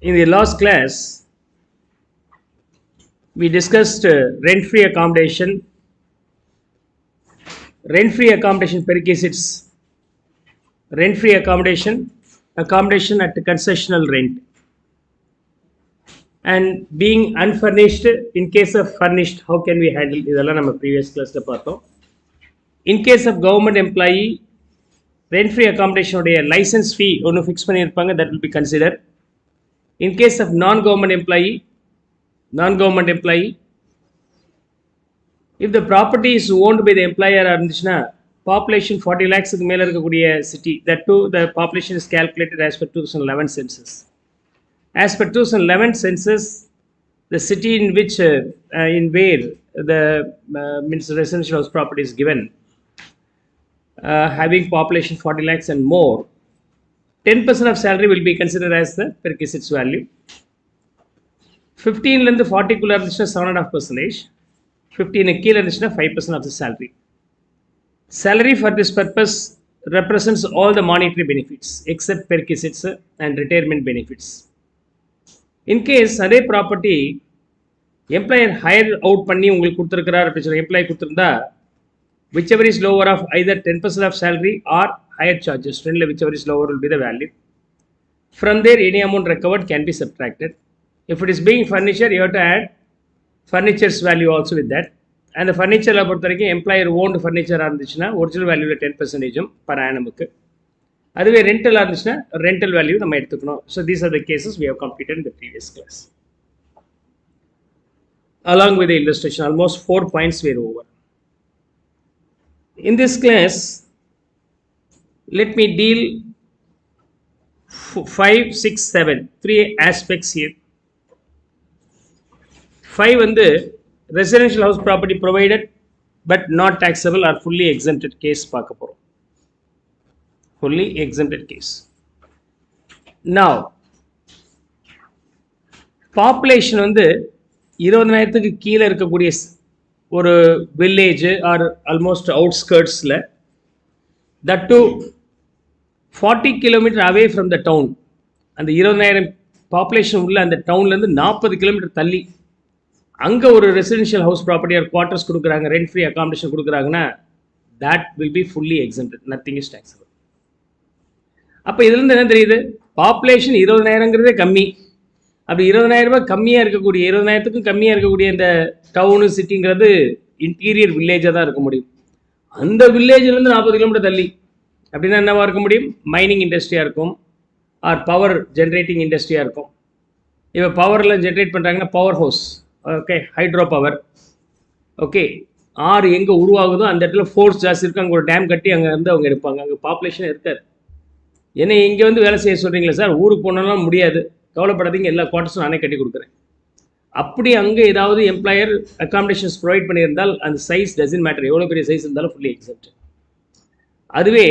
In the last class, we discussed rent-free accommodation. Rent-free accommodation perquisites. Rent-free accommodation at concessional rent. And being unfurnished, in case of furnished, how can we handle this? இதெல்லாம் நம்ம previous classல பார்த்தோம். In case of government employee, rent-free accommodation உடைய license fee ஒன்று fix பண்ணியிருப்பாங்க, that will be considered. In case of non-government employee, if the property is owned by the employer இருந்துச்சுன்னா population 40 lakhsக்கு மேல இருக்கக்கூடிய city, that too the population is calculated as per 2011 census. As per 2011 census, the city in which in where the means residential house property is given, having population 40 lakhs and more, 10% of salary will be considered as the perquisites value. 15 லேருந்து 40 குள்ள இருந்துச்சுன்னா 7.5%, 15 கீழே இருந்துச்சுன்னா 5% of the salary. Salary for this purpose represents all the monetary benefits except perquisites and retirement benefits. In case அதே property employer higher out பண்ணி உங்களுக்கு கொடுத்துருக்கிறார் அப்படின்னு சொல்லி எம்ப்ளாயி கொடுத்துருந்தா whichever is lower of either 10% of salary or higher charges, whichever is lower will be the value. From there, any amount recovered can be subtracted. If it is being furniture, you have to add furniture's value also with that. And the furniture பொறுத்த வரைக்கும் employer owned ஃபர்னிச்சராக இருந்துச்சுன்னா original வேல்யூவில் 10% per annum-க்கு. அதுவே ரெண்டலாக இருந்துச்சுன்னா rental value நம்ம எடுத்துக்கணும். So these are the cases we have completed in the previous class. Along with the illustration, almost 4 points were over. In this class, let me deal 5, 6, 7, 3 aspects here. 5 வந்து residential house property provided but not taxable or fully exempted case பார்க்க போறோம். Fully exempted case. Now, population வந்து 20,000க்கு கீழே இருக்கக்கூடிய ஒரு village or almost அவுட்ஸ்கர்ட்ஸில், that to 40 kilometre away from the town, அந்த 20,000 population உள்ள அந்த டவுன்லேருந்து 40 கிலோமீட்டர் தள்ளி அங்கே ஒரு residential house property R quarters கொடுக்குறாங்க, ரெண்ட் ஃப்ரீ அகாமடேஷன் கொடுக்குறாங்கன்னா that will be fully exempted, nothing is taxable. அப்போ இதுலேருந்து என்ன தெரியுது, பாப்புலேஷன் 20,000ங்கிறதே கம்மி. அப்படி 20,000 ரூபாய் கம்மியாக இருக்கக்கூடிய 20,000த்துக்கும் கம்மியாக இருக்கக்கூடிய இந்த டவுனு சிட்டிங்கிறது இன்டீரியர் வில்லேஜாக தான் இருக்க முடியும். அந்த வில்லேஜ்லேருந்து 40 கிலோமீட்டர் தள்ளி அப்படின்னா என்னவாக இருக்க முடியும், மைனிங் இண்டஸ்ட்ரியாக இருக்கும் ஆர் பவர் ஜென்ரேட்டிங் இண்டஸ்ட்ரியாக இருக்கும். இப்போ பவரில் ஜென்ரேட் பண்ணுறாங்கன்னா power house, okay, hydro power, okay, ஆறு எங்கே உருவாகுதோ அந்த இடத்துல ஃபோர்ஸ் ஜாஸ்தி இருக்குது, அங்கே ஒரு டேம் கட்டி அங்கே இருந்து அவங்க எடுப்பாங்க. அங்கே பாப்புலேஷன் இருக்காது. ஏன்னா இங்கே வந்து வேலை செய்ய சொல்கிறீங்களா சார், ஊருக்கு போனாலும் முடியாது, கவலைப்படாதீங்க, எல்லா குவார்ட்டர்ஸும் நானே கட்டி கொடுக்குறேன். அப்படி அங்கே ஏதாவது எம்ப்ளாயர் அகாமடேஷன்ஸ் ப்ரொவைட் பண்ணியிருந்தால் அந்த சைஸ் டசன்ட் மேட்டர், எவ்வளோ பெரிய சைஸ் இருந்தாலும் ஃபுல்லி எக்ஸப்ட். அதுவே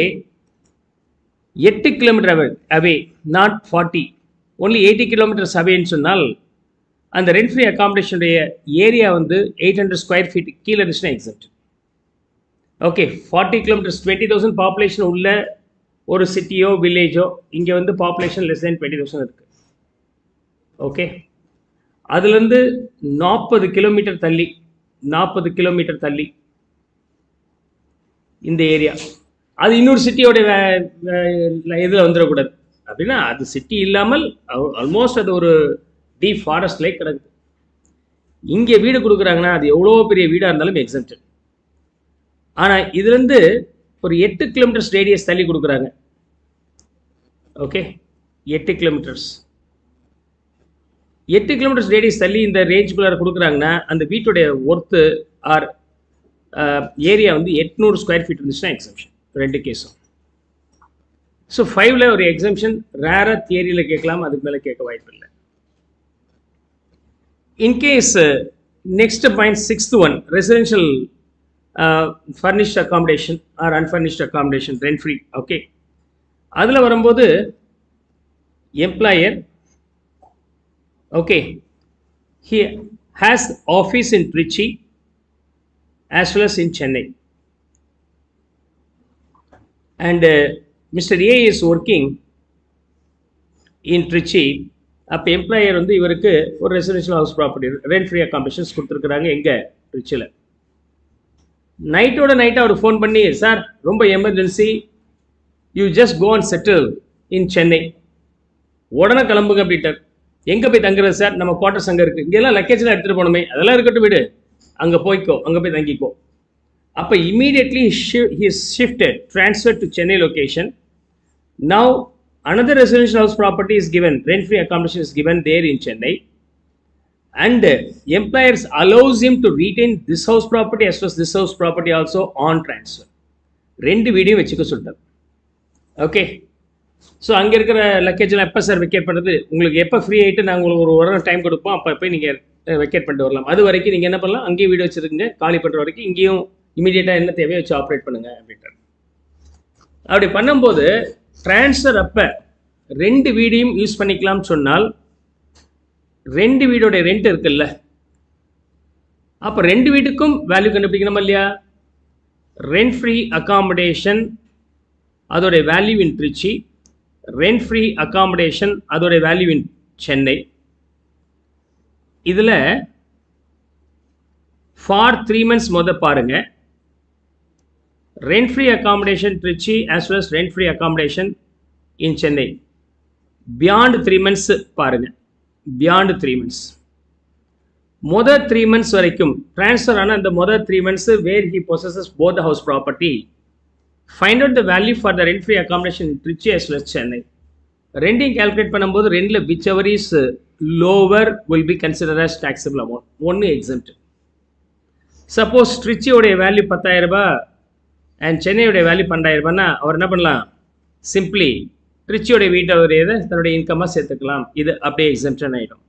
8 kilometre away, not 40, only 80 kilometres அவேன்னு சொன்னால் அந்த ரெண்ட் ஃப்ரீ அகாமடேஷனுடைய ஏரியா வந்து 800 ஸ்கொயர் ஃபீட் கீழே இருந்துச்சுன்னா எக்ஸப்ட். ஓகே, 40 கிலோமீட்டர்ஸ் 20,000 பாப்புலேஷன் உள்ள ஒரு சிட்டியோ வில்லேஜோ, இங்கே வந்து பாப்புலேஷன் லெஸ் தேன் 20,000 இருக்குது. ஓகே, அதுலேருந்து 40 கிலோமீட்டர் தள்ளி இந்த ஏரியா, அது இன்னொரு சிட்டியோட இதில் வந்துடக்கூடாது. அப்படின்னா அது சிட்டி இல்லாமல் ஆல்மோஸ்ட் அது ஒரு டீப் ஃபாரஸ்ட் லைக் கிடக்குது. இங்கே வீடு கொடுக்குறாங்கன்னா அது எவ்வளோ பெரிய வீடாக இருந்தாலும் எக்ஸம்ப்டட். ஆனால் இதுலேருந்து ஒரு 8 கிலோமீட்டர்ஸ் ரேடியஸ் தள்ளி கொடுக்குறாங்க. ஓகே, 8 கிலோமீட்டர்ஸ் ரேடியஸ் தள்ளி இந்த ரேஞ்சுக்குள்ளார கொடுக்குறாங்கன்னா அந்த வீட்டுடைய ஒர்த்து ஆர் ஏரியா வந்து 800 ஸ்கொயர் ஃபீட் இருந்துச்சுன்னா எக்ஸம்ஷன், ரெண்டு கேஸும். ஸோ 5ல் ஒரு எக்ஸம்ஷன் ரேராக தியரியில் கேட்கலாம், அதுக்கு மேலே கேட்க வாய்ப்பு இல்லை. In case next point 6th one, residential furnished accommodation or unfurnished accommodation, rent free. Okay, அதில் வரும்போது employer, okay, he has office in Trichy as well as in Chennai, and Mr. A is working in Trichy அப்போ employer வந்து இவருக்கு ஒரு residential house property rent free accommodations கொடுத்துருக்குறாங்க. எங்கே? ட்ரிச்சியில். நைட்டோட நைட்டு அவர் ஃபோன் பண்ணி, சார் ரொம்ப emergency, you just go and settle in Chennai, உடனே கிளம்புங்க அப்படின்ட்டார். எங்கே போய் தங்குறது சார்? நம்ம குவார்டர்ஸ் அங்கே இருக்குது. இங்கெல்லாம் லக்கேஜ்லாம் எடுத்துகிட்டு போகணுமே, அதெல்லாம் இருக்கட்டும் விடு, அங்கே போய்க்கோ, அங்கே போய் தங்கிக்கோ. அப்போ immediately he is shifted, transferred to Chennai location. Now another residential house property is given, rent free accommodation is given there in Chennai, and employers allows him to retain this house property as well as this house property also on transfer. ரெண்டு வீடியும் வச்சுக்க சொல்லிட்டார். Okay, so அங்கே இருக்கிற லக்கேஜெலாம் எப்போ sir vacate பண்ணுறது? உங்களுக்கு எப்போ free ஆகிட்டு நாங்கள் உங்களுக்கு ஒரு வாரம் டைம் கொடுப்போம், அப்போ போய் நீங்கள் வெக்கேட் பண்ணிட்டு வரலாம். அது வரைக்கும் நீங்கள் என்ன பண்ணலாம், அங்கேயே வீடு வச்சுருக்குங்க, காலி பண்ணுற வரைக்கும் இங்கேயும் இமீடியட்டாக என்ன தேவையோ வச்சு ஆப்ரேட் பண்ணுங்கள் அப்படின்ட்டார். அப்படி பண்ணும்போது ட்ரான்ஸ்ஃபர் அப்போ ரெண்டு வீடையும் யூஸ் பண்ணிக்கலாம்னு சொன்னால், ரெண்டு வீடோட ரெண்ட் இருக்குல்ல, அப்போ ரெண்டு வீட்டுக்கும் வேல்யூ கண்டுபிடிக்கணுமா இல்லையா? ரெண்ட் ஃப்ரீ அகாமடேஷன் அதோடைய value in Trichy, rent free accommodation அதோடைய வேல்யூ இன் சென்னை. இதில் ஃபார் 3 months பாருங்க, rent free accommodation Trichy as well as rent free accommodation in Chennai beyond 3 months பாருங்க. பியாண்ட் 3 months, மொதல் 3 months வரைக்கும் ட்ரான்ஸ்ஃபர் ஆன அந்த மொதல் 3 months where he possesses both the house property, find out the value for the rent free accommodation in Tiruchi as well as Chennai. ரெண்டையும் calculate பண்ணும்போது ரெண்டில் whichever is lower will be consider as taxable amount, ஒன்று exempt. Suppose திருச்சியோடைய வேல்யூ 10,000 ரூபாய் and சென்னையோடைய value 12,000 ரூபாய்னா அவர் என்ன பண்ணலாம், simply திருச்சியோடைய வீட்டோடையதை தன்னுடைய இன்கமாக சேர்த்துக்கலாம். இது அப்படியே எக்ஸம்ஷன் ஆகிடும்.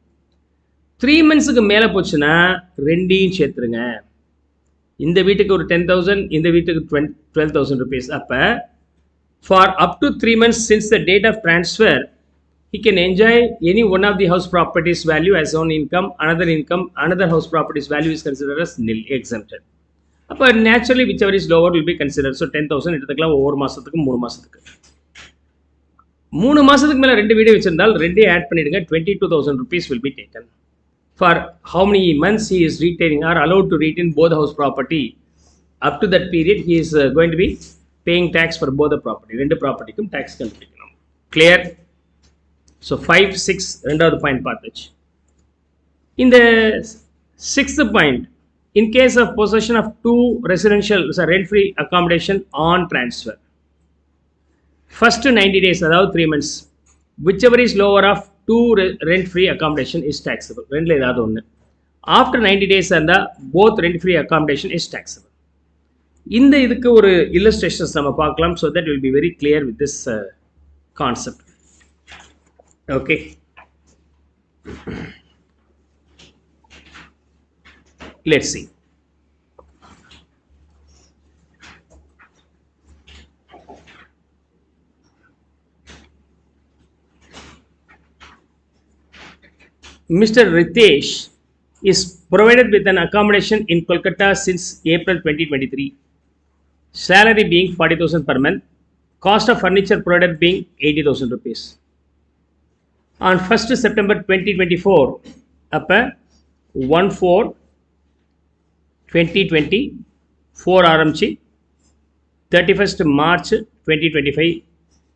3 monthsக்கு மேலே போச்சுன்னா ரெண்டையும் சேர்த்துருங்க. இந்த வீட்டுக்கு ஒரு 10,000, இந்த வீட்டுக்கு 12,000 rupees. அப்போ for up to 3 months since the date of transfer, he can enjoy any one of the house properties value as own income, another house properties value is considered as nil, exempted. அப்போ naturally which ever is lower will be consider. So 10,000 எடுத்துக்கலாம் ஒவ்வொரு மாதத்துக்கு 3 மாதத்துக்கு. 3 மாதத்துக்கு மேலே ரெண்டு video வச்சிருந்தால் ரெண்டே ஆட் பண்ணிவிடுங்க, 22,000 rupees will be taken. For how many months he is retaining or allowed to retain both the house property, up to that period he is going to be paying tax for both the property. ரெண்டு ப்ராப்பர்ட்டிக்கும் tax கண்டுபிடிக்கணும். Clear? So 5, 6 ரெண்டாவது point பார்த்துச்சு. இந்த 6th point, in case of possession of two residential rent free accommodation on transfer, first 90 days அதாவது 3 months, whichever is lower of two rent free accommodation is taxable. ரெண்டில் ஏதாவது ஒன்று. After 90 days இருந்தால் both rent free accommodation is taxable. இந்த இதுக்கு ஒரு illustrations நம்ம பார்க்கலாம். So that will be very clear with this concept. Okay, let's see. Mr. Ritesh is provided with an accommodation in Kolkata since April 2023. Salary being 40,000 per month. Cost of furniture provided being 80,000 rupees. On 1st September 2024, அப்போ 1/4/2024 ஆரம்பிச்சு 31st March 2025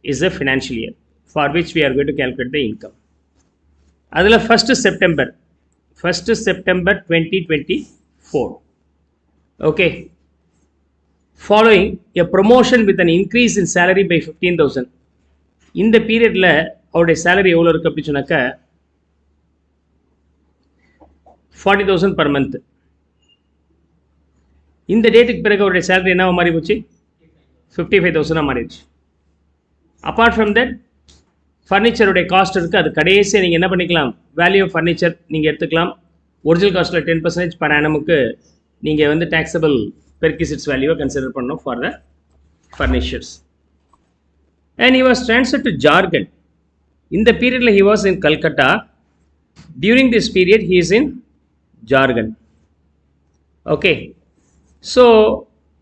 is the financial year for which we are going to calculate the income. அதில் 1st September 2024. Okay. Following a promotion with an increase in salary by 15,000. இந்த பீரியடில் அவருடைய salary எவ்வளோ இருக்குது அப்படி சொன்னாக்கா 40,000 per month. இந்த டேட்டுக்கு பிறகு அவருடைய சேலரி என்னவா மாறி போச்சு? 55,000 மாறிடுச்சு. அப்பார்ட் ஃப்ரம் தட் ஃபர்னிச்சருடைய காஸ்ட் இருக்குது, அது கடைசியாக நீங்கள் என்ன பண்ணிக்கலாம், வேல்யூ ஆஃப் ஃபர்னிச்சர் நீங்கள் எடுத்துக்கலாம். ஒரிஜினல் காஸ்ட்டில் 10% per annumக்கு நீங்கள் வந்து டேக்ஸபிள் பெர்கிசிட்ஸ் வேல்யூவை கன்சிடர் பண்ணணும் for the furnitures. And he was transferred to Jharkhand. இந்த பீரியடில் he was in Calcutta. During this period he is in Jharkhand. Okay, so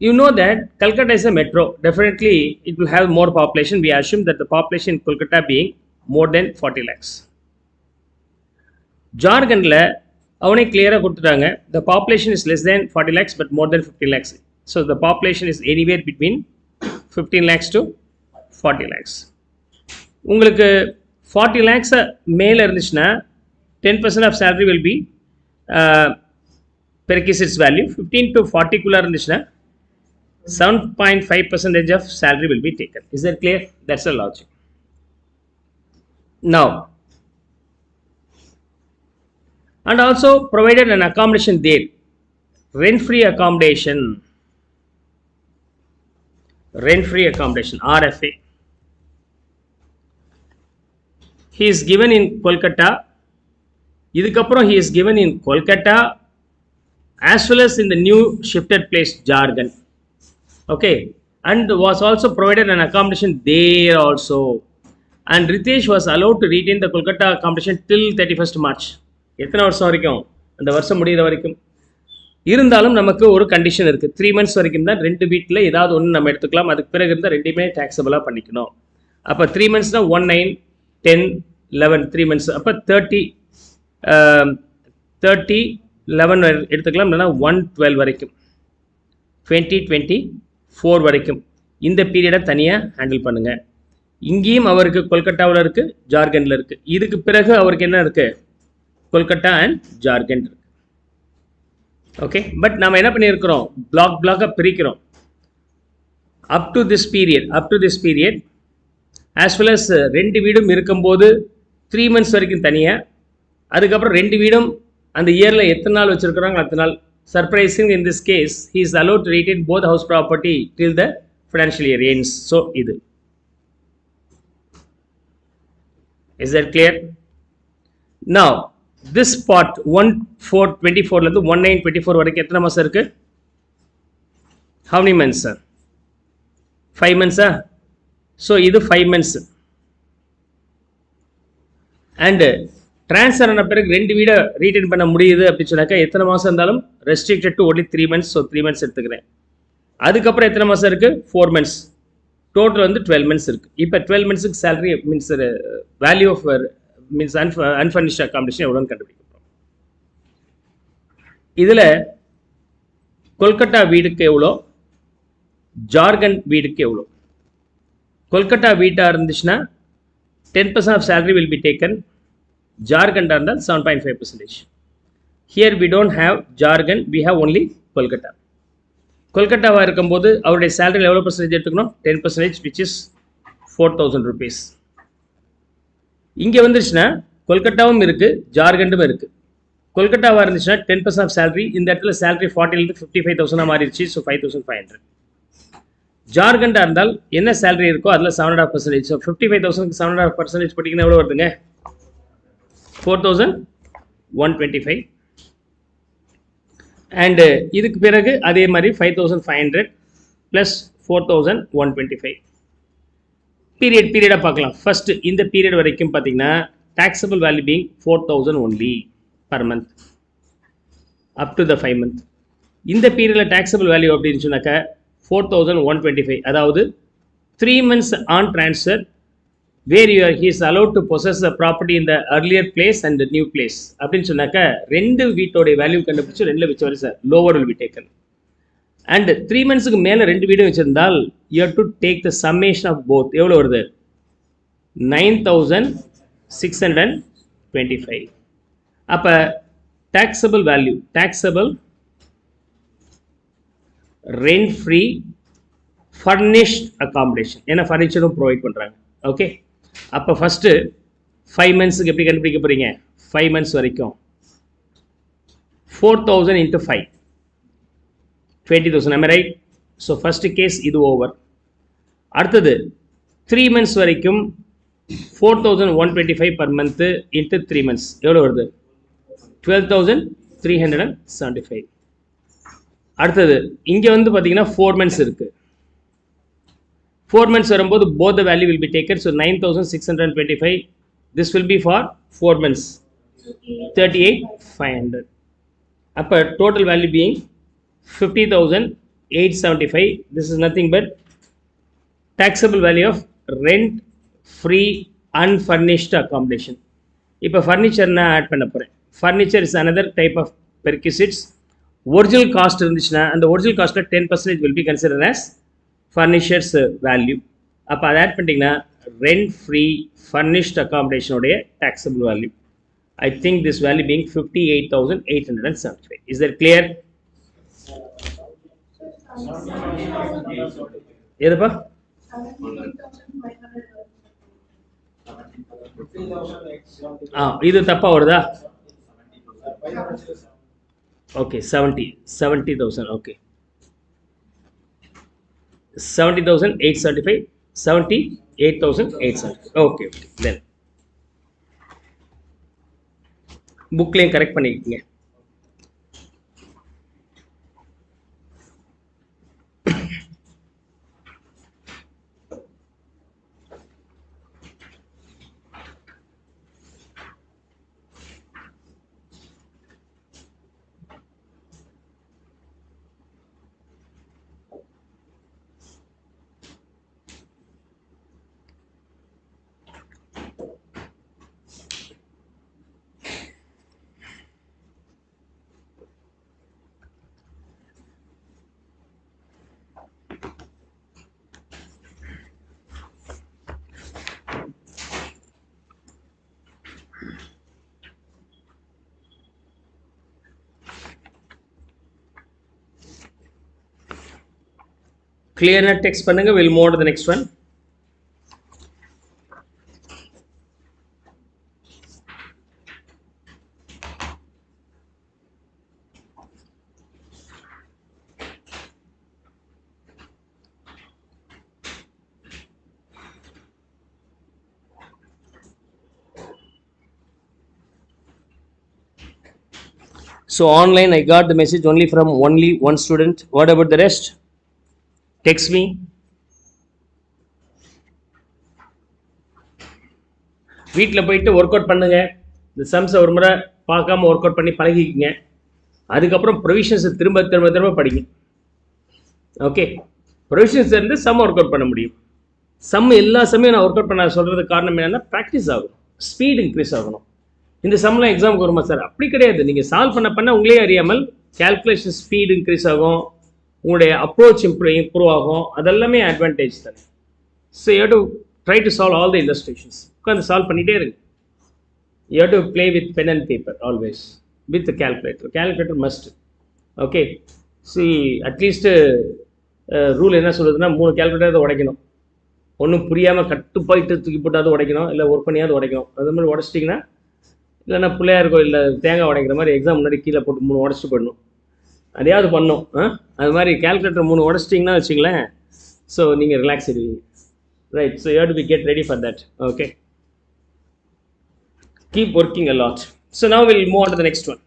you know that Calcutta is a metro. Definitely it will have more population. We assume that the population in Kolkata being more than 40 lakhs. ஜார்கனில் அவனே கிளியராக கொடுத்துட்டாங்க. The population is less than 40 lakhs but more then 15 lakhs. So the population is anywhere between 15 lakhs to 40 lakhs. உங்களுக்கு 40 lakhs மேலே இருந்துச்சுன்னா 10% of salary will be perquisites value. 15 to 40 குள்ளே இருந்துச்சுன்னா 7.5% of salary will be taken. Is that clear? That's the logic. Now, and also provided an accommodation there, rent-free accommodation, RFA. He is given in Kolkata. இதுக்கப்புறம் he is given in Kolkata as well as in the new shifted place Jharkhand. Okay, and was also provided an accommodation there also. And Ritesh was allowed to retain the Kolkata accommodation till 31st March. எத்தனை வருஷம் வரைக்கும்? அந்த வருஷம் முடிகிற வரைக்கும். இருந்தாலும் நமக்கு ஒரு கண்டிஷன் இருக்குது. 3 months வரைக்கும் தான் ரெண்டு வீட்டில் ஏதாவது ஒன்று நம்ம எடுத்துக்கலாம். அதுக்கு பிறகு இருந்தால் ரெண்டுமே டேக்ஸபிளாக பண்ணிக்கணும். அப்போ 3 monthsனால் 1, 9, 10, 11 3 months. அப்போ 30, 11 எடுத்துக்கலாம். இல்லைனா 112 வரைக்கும், 2024 வரைக்கும் இந்த பீரியடை தனியாக ஹேண்டில் பண்ணுங்கள். இங்கேயும் அவருக்கு கொல்கட்டாவில் இருக்குது, ஜார்க்கண்டில் இருக்குது. இதுக்கு பிறகு அவருக்கு என்ன இருக்குது? கொல்கட்டா அண்ட் ஜார்க்கண்ட் இருக்கு. ஓகே, பட் நம்ம என்ன பண்ணியிருக்கிறோம்? பிளாக்காக பிரிக்கிறோம். Up to this period as well as ரெண்டு வீடும் இருக்கும்போது 3 months வரைக்கும் தனியாக, அதுக்கப்புறம் ரெண்டு வீடும் அந்த இயரில் எத்தனை நாள் வச்சுருக்குறாங்க அத்தனை நாள். Surprising in this case he is allowed to retain both house property till the financial year ends. So இது is that clear? Now this part 1/4/24 ல இருந்து 1/9/24 வரைக்கும் எத்தனை மாசம் இருக்கு? how many months sir? 5 months ah. so இது 5 months. and transfer ஆன பிறகு ரெண்டு வீட ரீடைன் பண்ண முடியுது அப்படி சொன்னாக்கா எத்தனை மாசம் இருந்தாலும் restricted to only 3 months. so 3 months எடுத்துக்கிறேன். அதுக்கப்புறம் எத்தனை மாசம் இருக்கு? 4 months. டோட்டல் வந்து 12 months இருக்கு. இப்போ 12 monthsக்கு salary means value of means unfurnished accommodation எவ்வளோன்னு கண்டுபிடிக்கிறோம். இதில் கொல்கட்டா வீடுக்கு எவ்வளோ, ஜார்க்கண்ட் வீடுக்கு எவ்வளோ? கொல்கட்டா வீட்டாக இருந்துச்சுன்னா 10% of salary will be taken. ஜார்க்கண்டாக இருந்தால் 7.5%. Here we don't have Jharkhand, we have only Kolkata. கொல்கட்டாவாக இருக்கும்போது அவருடைய சேலரியில் எவ்வளோ பர்சன்டேஜ் எடுத்துக்கணும்? 10%, which is 4,000 rupees. இங்கே வந்துருச்சுன்னா கொல்கட்டாவும் இருக்குது, ஜார்க்கண்டும் இருக்குது. கொல்கட்டாவாக இருந்துச்சுன்னா 10% ஆஃப் salary. இந்த இடத்துல salary 40லேருந்து 55,000 மாறிடுச்சு. ஸோ 5,500. ஜார்க்கண்டாக இருந்தால் என்ன salary இருக்கோ அதில் 7.5%. ஸோ 55,000க்கு 7.5% போட்டிங்கன்னா எவ்வளோ வருதுங்க? 4,125. அண்டு இதுக்கு பிறகு அதே மாதிரி 5,500 ப்ளஸ் 4,125. பீரியடாக பார்க்கலாம். ஃபர்ஸ்ட் இந்த பீரியட் வரைக்கும் பார்த்தீங்கன்னா taxable value being 4,000 only per month up to the 5 month. இந்த பீரியடில் taxable value அப்படின்னு சொன்னாக்கா 4,125. அதாவது 3 months on transfer where he is allowed to possess the property in the earlier place and the new place அப்படின்னு சொன்னாக்கா ரெண்டு வீட்டோடைய value கண்டுபிடிச்சு ரெண்டு வச்சு வரை sir lower will be taken. And 3 monthsக்கு மேலே ரெண்டு வீடும் வச்சுருந்தால் you have to take the summation of both. எவ்வளோ வருது? 9,625. அப்போ taxable value, taxable rent free furnished accommodation, ஏன்னா ஃபர்னிச்சரும் ப்ரொவைட் பண்ணுறாங்க. ஓகே, அப்போ ஃபஸ்ட்டு 5 monthsக்கு எப்படி கண்டுபிடிக்க போகிறீங்க? 5 months வரைக்கும் 4,000 into 5, 20,000. am I right? So first case இது ஓவர். அடுத்தது 3 months வரைக்கும் 4,125 per month into 3 months எவ்வளோ வருது? 12,375. அடுத்தது இங்கே வந்து பார்த்தீங்கன்னா 4 months இருக்குது. 4 months வரும்போது both the value will be taken. so 9,625. this will be for 4 months 38,500. அப்போ total value being 50,875. this is nothing but taxable value of rent free unfurnished accommodation. இப்போ ஃபர்னிச்சர் நான் ஆட் பண்ண போகிறேன். Furniture is another type of perquisites. Original cost இருந்துச்சுன்னா அந்த original காஸ்ட்ல 10% will be considered as furnitures value. அப்போ அதை add பண்ணிட்டீங்கன்னா rent free furnished accommodation உடைய taxable value. I think this value being 58,875. Is that clear? எதுப்பா? இது தப்பா வருதா? Okay, 70,000. Okay, 70,875, 78,875. Okay. Then புக்லையும் correct பண்ணிக்கிங்க. Clear na text பண்ணுங்க. We'll move on to the next one. So online I got the message only from only one student. What about the rest? Text me. வீட்டில் போயிட்டு work out பண்ணுங்க. இந்த சம்ஸை ஒரு முறை பார்க்காம work out பண்ணி பழகிக்கிங்க. அதுக்கப்புறம் ப்ரொவிஷன்ஸை திரும்ப திரும்ப திரும்ப படிங்க. ஓகே, ப்ரொவிஷன்ஸ் இருந்து சம் ஒர்க் அவுட் பண்ண முடியும். சம் எல்லா சமயம் நான் ஒர்க் அவுட் பண்ண சொல்கிறதுக்கு காரணம் என்னென்னா ப்ராக்டிஸ் ஆகும், ஸ்பீட் இன்க்ரீஸ் ஆகணும். இந்த சம்லாம் எக்ஸாமுக்கு வருமா சார்? அப்படி கிடையாது. நீங்கள் சால்வ் பண்ண உங்களே அறியாமல் கேல்குலேஷன் ஸ்பீட் இன்க்ரீஸ் ஆகும், உங்களுடைய அப்ரோச் இம்ப்ரூவ் ஆகும். அதெல்லாமே அட்வான்டேஜ் தானே. So you have to try to solve all the illustrations. உட்காந்து சால்வ் பண்ணிகிட்டே இருக்கு. You have to play with pen and paper always, with calculator. Calculator must. Okay, see at least rule என்ன சொல்லுதுன்னா 3 calculator உடைக்கணும். ஒன்றும் புரியாமல் கட்டுப்பாயிட்டு தூக்கி போட்டாவது உடைக்கணும், இல்லை ஒர்க் பண்ணியாவது உடைக்கணும். அது மாதிரி உடச்சிட்டிங்கன்னா இல்லைன்னா பிள்ளையார் கோயிலில் தேங்காய் உடைக்கிற மாதிரி எக்ஸாம் முன்னாடி கீழே போட்டு 3 உடச்சிட்டு போடணும். அதையாவது பண்ணோம். அது மாதிரி கேல்குலேட்டர் 3 உடச்சிட்டிங்கன்னா வச்சுங்களேன், ஸோ நீங்கள் ரிலாக்ஸ் ஆகிடுவீங்க. Right, so you have to be get ready for that. Okay, keep working a lot. So now will move on to the next one.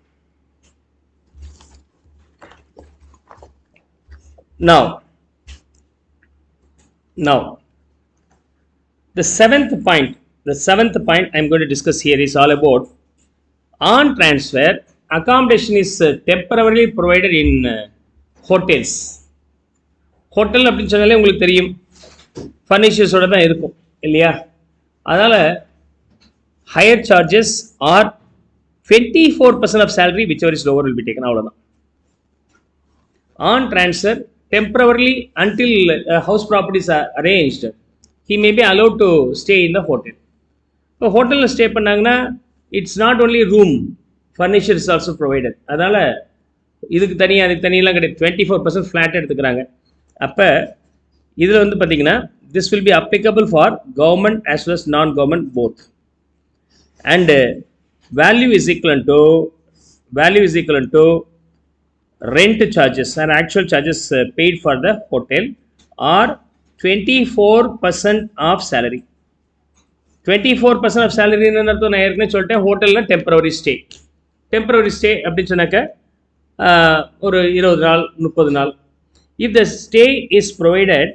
Now, the seventh point I'm going to discuss here is all about on transfer accommodation is temporarily provided in hotels. Hotel அப்படின்னு சொன்னாலே உங்களுக்கு தெரியும் ஃபர்னிச்சர்ஸோட தான் இருக்கும் இல்லையா? அதனால் higher charges or 24% of salary whichever is lower will be taken. அவ்வளோதான். On transfer temporarily until house property is arranged, he may be allowed to stay in the hotel. இப்போ ஹோட்டலில் ஸ்டே பண்ணாங்கன்னா it's not only room, furniture is also provided. அதனால் இதுக்கு தனியாக அதுக்கு தனியெல்லாம் கிடையாது. 24% flat எடுத்துக்கிறாங்க. அப்போ இதில் வந்து பார்த்தீங்கன்னா this will be applicable for government as well as non government both. And value is equal to rent charges and actual charges paid for the hotel are 24% of salary. 24% of salary ன்னு அர்த்தம் நான் ஏற்கனவே சொல்லிட்டேன். ஹோட்டலில் temporary stay அப்படின்னு சொன்னாக்க ஒரு 20 நாள் 30 நாள். If the stay is provided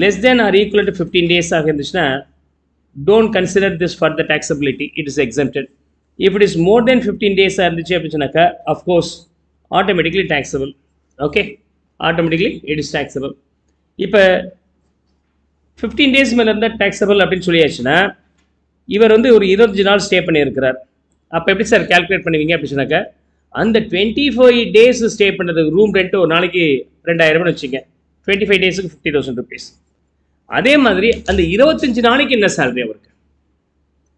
less then or equal to 15 days ஆக இருந்துச்சுன்னா don't consider this for the taxability, it is exempted. If it is more than 15 days இருந்துச்சு அப்படின்னு சொன்னாக்கா of course automatically taxable. Okay, automatically it is taxable. இப்போ 15 days மேலே இருந்தால் taxable அப்படின்னு சொல்லியாச்சுன்னா இவர் வந்து ஒரு 25 நாள் ஸ்டே பண்ணியிருக்கிறார். அப்போ எப்படி சார் கால்குலேட் பண்ணுவீங்க அப்படி சொன்னாக்க அந்த 25 டேஸ் ஸ்டே பண்ணுறதுக்கு ரூம் ரெண்ட் ஒரு நாளைக்கு 2000 வச்சுங்க, 25 டேஸுக்கு 50,000 rupees. அதே மாதிரி அந்த 25 நாளைக்கு என்ன சேலரி அவருக்கு?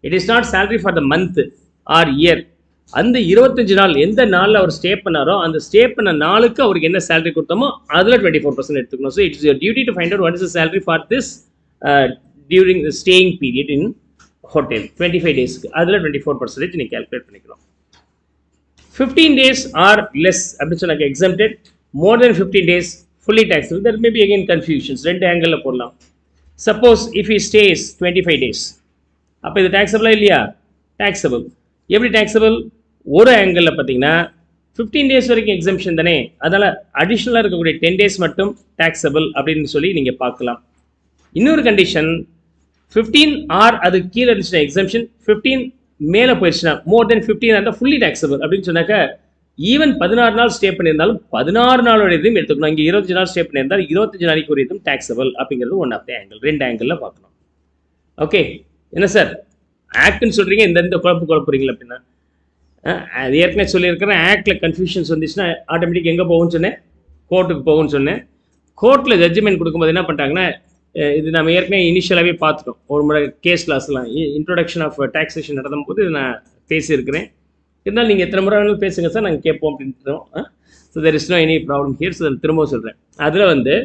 It is not salary for the month or year. அந்த 25 நாள் எந்த நாளில் அவர் ஸ்டே பண்ணாரோ அந்த ஸ்டே பண்ண நாளுக்கு அவருக்கு என்ன சேலரி கொடுத்தோமோ அதில் 24% எடுத்துக்கணும். So it's your duty to find out what is the salary for this during the staying period in hotel 25 டேஸ்க்கு அதில் 24% நீங்கள் கால்குலேட் பண்ணிக்கிறோம். 15 days or less அப்படின்னு சொன்னாக்க exempted, more than 15 days fully taxable. There may be again confusions. ரெண்டு ஆங்கிளில் போடலாம். Suppose if he stays 25 days, அப்போ இது taxable இல்லையா? Taxable. எப்படி taxable? ஒரு ஆங்கிளில் பார்த்தீங்கன்னா 15 days வரைக்கும் exemption தானே, அதனால் அடிஷ்னலாக இருக்கக்கூடிய 10 days மட்டும் taxable அப்படின்னு சொல்லி நீங்கள் பார்க்கலாம். இன்னொரு கண்டிஷன் 15 ஆர் அது கீழே இருந்துச்சுன்னா exemption, 15 மேலே போயிடுச்சுன்னா மோர் தென் 15 அந்த ஃபுல்லி டாக்ஸபிள் அப்படின்னு சொன்னாக்க ஈவன் 16 நாள் ஸ்டே பண்ணியிருந்தாலும் 16 நாளோட இதுவும் எடுத்துக்கணும். இங்கே 25 நாள் ஸ்டே பண்ணியிருந்தால் 25 நாளைக்கு ஒரு இதுவும் டாக்ஸபிள் அப்படிங்கிறது ஒன் ஆஃப் த ஆங்கிள். ரெண்டு ஆங்கிளில் பார்க்கணும். ஓகே, என்ன சார் ஆக்ட்னு சொல்கிறீங்க, இந்த குழப்புறீங்களா அப்படின்னா அது ஏற்கனவே சொல்லியிருக்கிறேன். ஆக்டில் கன்ஃபியூஷன்ஸ் வந்துச்சுன்னா ஆட்டோமேட்டிக் எங்கே போகும்னு சொன்னேன், கோர்ட்டுக்கு போகும்னு சொன்னேன். கோர்ட்டில் ஜட்ஜ்மெண்ட் கொடுக்கும்போது என்ன பண்ணிட்டாங்கன்னா, இது நம்ம ஏற்கனவே இனிஷியலாகவே பார்த்துட்டோம் ஒரு முறை கேஸ் கிளாஸ்லாம் இன்ட்ரோடக்ஷன் ஆஃப் டாக்ஸேஷன் நடத்தும் போது நான் பேசியிருக்கிறேன். இருந்தாலும் நீங்கள் எத்தனை முறை வேணாலும் பேசுங்க சார், நாங்கள் கேட்போம் அப்படின்றோம். So there is no any problem here. So திரும்ப சொல்கிறேன், அதில் வந்து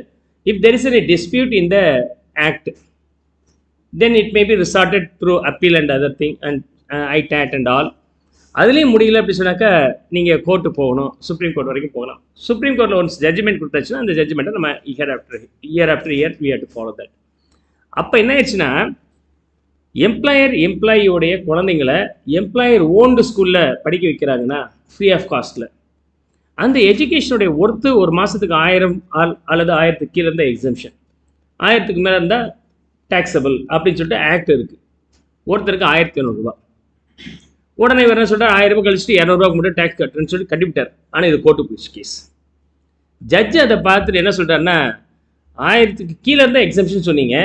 if there is any dispute in the act then it may be resorted through appeal and other thing and ITAT and all. அதுலேயும் முடியல அப்படி சொன்னாக்கா நீங்கள் கோர்ட்டு போகணும், சுப்ரீம் கோர்ட் வரைக்கும் போகலாம். சுப்ரீம் கோர்ட்டில் ஒன்ஸ் ஜட்ஜ்மெண்ட் கொடுத்தாச்சுன்னா அந்த ஜட்ஜ்மெண்ட்டை நம்ம year after year we have to follow that. அப்போ என்ன ஆயிடுச்சுன்னா எம்ப்ளாயோடைய குழந்தைங்களை எம்ப்ளாயர் ஓன்டு ஸ்கூலில் படிக்க வைக்கிறாங்கன்னா ஃப்ரீ ஆஃப் காஸ்ட்டில் அந்த எஜுகேஷனுடைய ஒர்த்து ஒரு மாதத்துக்கு 1000 அல்லது 1000க்கு கீழே இருந்தால் எக்ஸம்ஷன், 1000க்கு மேலே இருந்தால் டாக்ஸபிள் அப்படின்னு சொல்லிட்டு ஆக்ட் இருக்குது. ஒருத்தருக்கு 1500 ரூபா. உடனே இவர் என்ன சொல்கிறார், 1000 ரூபாய் கழிச்சுட்டு 200 ரூபாய்க்கு மட்டும் டேக்ஸ் கட்டுறேன்னு சொல்லி கட்டிவிட்டார். ஆனால் இது கோர்ட்டு போயிடுச்சு கேஸ். ஜட்ஜு அதை பார்த்துட்டு என்ன சொல்கிறாருன்னா, 1000க்கு கீழே இருந்தால் எக்ஸம்ஷன் சொன்னீங்க,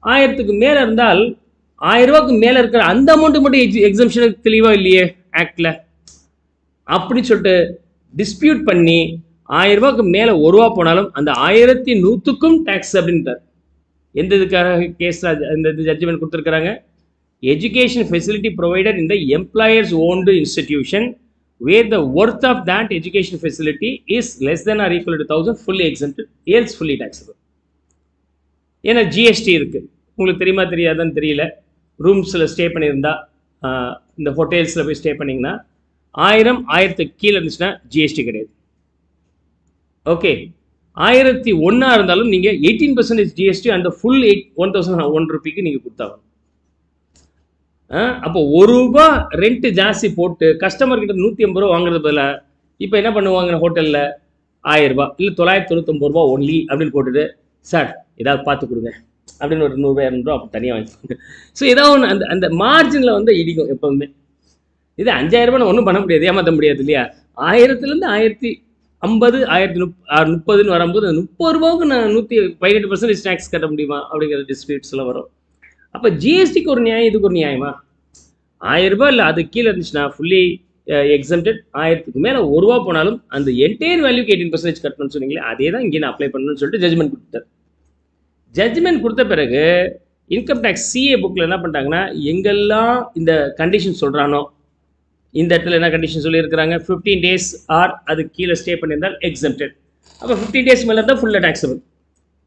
1000க்கு மேலே இருந்தால் 1000 ரூபாய்க்கு மேலே இருக்கிற அந்த அமௌண்ட்டு மட்டும் எக்ஸம்ஷனுக்கு தெளிவாக இல்லையே ஆக்டில் அப்படி சொல்லிட்டு டிஸ்பியூட் பண்ணி 1000 ரூபாய்க்கு மேலே 1 ரூபா போனாலும் அந்த 1100க்கும் டேக்ஸ் அப்படின்ட்டார். எந்த இதுக்காக கேஸில் இந்த இது ஜட்ஜ்மெண்ட் கொடுத்துருக்குறாங்க, education facility provided in the employer's owned institution where the worth of that education facility is less than or equal to 1000 fully exempted, else fully taxable. ஏன்னா ஜிஎஸ்டி இருக்குது, உங்களுக்கு தெரியுமா தெரியாதான்னு தெரியல. ரூம்ஸில் ஸ்டே பண்ணியிருந்தா இந்த ஹோட்டல்ஸில் போய் ஸ்டே பண்ணிங்கன்னா 1000க்கு கீழே இருந்துச்சுன்னா ஜிஎஸ்டி கிடையாது. ஓகே, 1001 இருந்தாலும் நீங்கள் 18% ஜிஎஸ்டி அந்த ஃபுல் 1001 ரூபாய்க்கு நீங்கள் கொடுத்தாங்க. அப்போ 1 ரூபா ரெண்ட் ஜாஸ்தி போட்டு கஸ்டமர்கிட்ட 150 ரூபா வாங்குறது பதிலாக இப்போ என்ன பண்ணுவாங்க ஹோட்டலில் 1000 ரூபா இல்லை 999 ரூபா ஒன்லி அப்படின்னு போட்டுட்டு சார் ஏதாவது பார்த்து கொடுங்க அப்படின்னு ஒரு 100 ரூபா 200 ரூபா அப்போ தனியாக வாங்கிக்கோங்க. ஸோ ஏதாவது ஒன்று அந்த அந்த மார்ஜினில் வந்து இடிக்கும் எப்போவுமே. இது 5000 ரூபாய் ஒன்றும் பண்ண முடியாது, ஏமாற்ற முடியாது இல்லையா. 1000லேருந்து 1050 1030ன்னு வரும்போது 30 ரூபாவுக்கு நான் 118% டேக்ஸ் கட்ட முடியுமா அப்படிங்கிற டிஸ்பியூட்ஸ்லாம் வரும். அப்போ ஜிஎஸ்டிக்கு ஒரு நியாயம், இதுக்கு ஒரு நியாயமா? 1000 ரூபாய் இல்லை அது கீழே இருந்துச்சுன்னா ஃபுல்லி எக்ஸம்டட், 1000க்கு மேலே 1 ரூபா போனாலும் அந்த என்டையர் வேல்யூக்கு 18% கட்டணும்னு சொன்னீங்களே, அதே தான் இங்கே நான் அப்ளை பண்ணணும்னு சொல்லிட்டு ஜட்ஜ்மெண்ட் கொடுத்தார். ஜட்ஜ்மெண்ட் கொடுத்த பிறகு இன்கம் டேக்ஸ் சிஏ புக்கில் என்ன பண்ணிட்டாங்கன்னா, எங்கெல்லாம் இந்த கண்டிஷன் சொல்கிறானோ இந்த இடத்துல என்ன கண்டிஷன் சொல்லியிருக்கிறாங்க, 15 days ஆர் அது கீழே ஸ்டே பண்ணியிருந்தால் எக்ஸம்டட். அப்போ 15 days மேலே இருந்தால் ஃபுல்லாக டேக்ஸபிள்.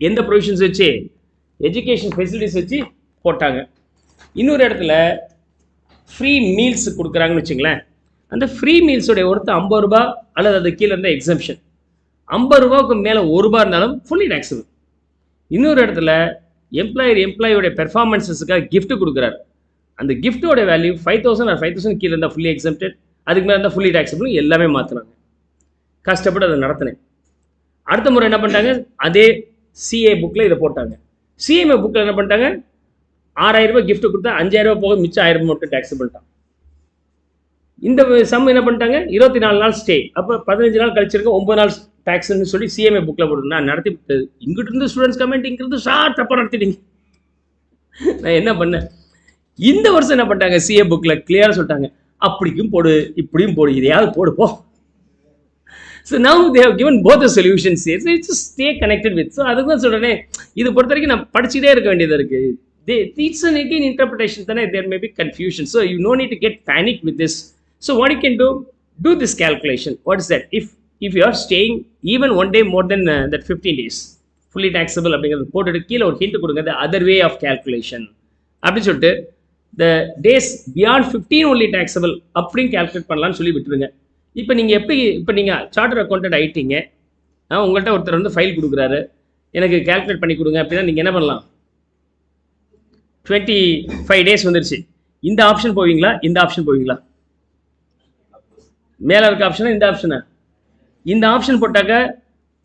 எந்த ப்ரொவிஷன்ஸ் வச்சு? எஜுகேஷன் ஃபெசிலிட்டிஸ் வச்சு போட்டாங்க. இன்னொரு இடத்துல ஃப்ரீ மீல்ஸ் கொடுக்குறாங்கன்னு வச்சுங்களேன், அந்த ஃப்ரீ மீல்ஸோடைய ஒருத்தர் 50 ரூபா அல்லது அது கீழே இருந்தால் எக்ஸம்ஷன், 50 ரூபாவுக்கு மேலே 1 ரூபா இருந்தாலும் ஃபுல்லி டேக்ஸபிள். இன்னொரு இடத்துல எம்ப்ளாயோடைய பெர்ஃபார்மன்ஸஸுக்காக கிஃப்ட் கொடுக்குறாரு, அந்த கிஃப்ட்டோட வேல்யூ 5000 ஆர் 5000 கீழே இருந்தால் ஃபுல்லி எக்ஸம்டட், அதுக்கு மேலே இருந்தால் ஃபுல்லி டேக்ஸபிள். எல்லாமே மாற்றினாங்க, கஷ்டப்பட்டு அதை நடத்தினேன். அடுத்த முறை என்ன பண்ணிட்டாங்க, அதே சிஏ புக்கில் இதை போட்டாங்க. சிஎம்ஏ புக்கில் என்ன பண்ணிட்டாங்க, 6000 ரூபாய் கிஃப்ட் கொடுத்தா 5000 ரூபாய் போக மிச்சம் 1000 ரூபாய் மட்டும் டேக்ஸபிள் தான். இந்த சம் என்ன பண்ணிட்டாங்க, 24 நாள் ஸ்டே, அப்போ 15 நாள் கழிச்சிருக்க 9 நாள் டேக்ஸ்ன்னு சொல்லி சிஎம்ஏ புக்கில் போட்டு நான் நடத்தி இங்கிட்டு இருந்து ஸ்டூடெண்ட்ஸ் கமெண்ட் இங்கிருந்து தப்பாக நடத்திட்டீங்க. நான் என்ன பண்ணேன், இந்த வருஷம் என்ன பண்ணிட்டாங்க, சிஏ புக்கில் கிளியராக சொல்லிட்டாங்க அப்படிக்கும் போடு இப்படியும் போடு இதையாவது போடு போ. So now they have given both the solutions here. So it's just stay connected with. So அதுக்கு தான் சொல்றேனே, இது பொறுத்த வரைக்கும் நான் படிச்சுட்டே இருக்க வேண்டியதா இருக்கு. It's an again interpretation தானே, there may be confusion. So you no need to get panic with this. So what you can do this calculation. What is that? If you are staying even one day more than that 15 days, fully taxable அப்படிங்கிறது போட்டுட்டு கீழே ஒரு hint கொடுங்க, the other way of calculation அப்படின்னு சொல்லிட்டு the days beyond 15 only taxable அப்படின்னு calculate பண்ணலாம்னு சொல்லி விட்டுருங்க. இப்போ நீங்கள் சார்ட்டர் அக்கௌண்டன்ட் ஆகிட்டீங்க, உங்கள்கிட்ட ஒருத்தர் வந்து ஃபைல் கொடுக்குறாரு, எனக்கு கேல்குலேட் பண்ணி கொடுங்க அப்படின்னா நீங்கள் என்ன பண்ணலாம்? 25 days வந்துருச்சு, இந்த ஆப்ஷன் போவீங்களா இந்த ஆப்ஷன் போவீங்களா? மேலே இருக்க ஆப்ஷனா இந்த ஆப்ஷனா? இந்த ஆப்ஷன் போட்டாக்க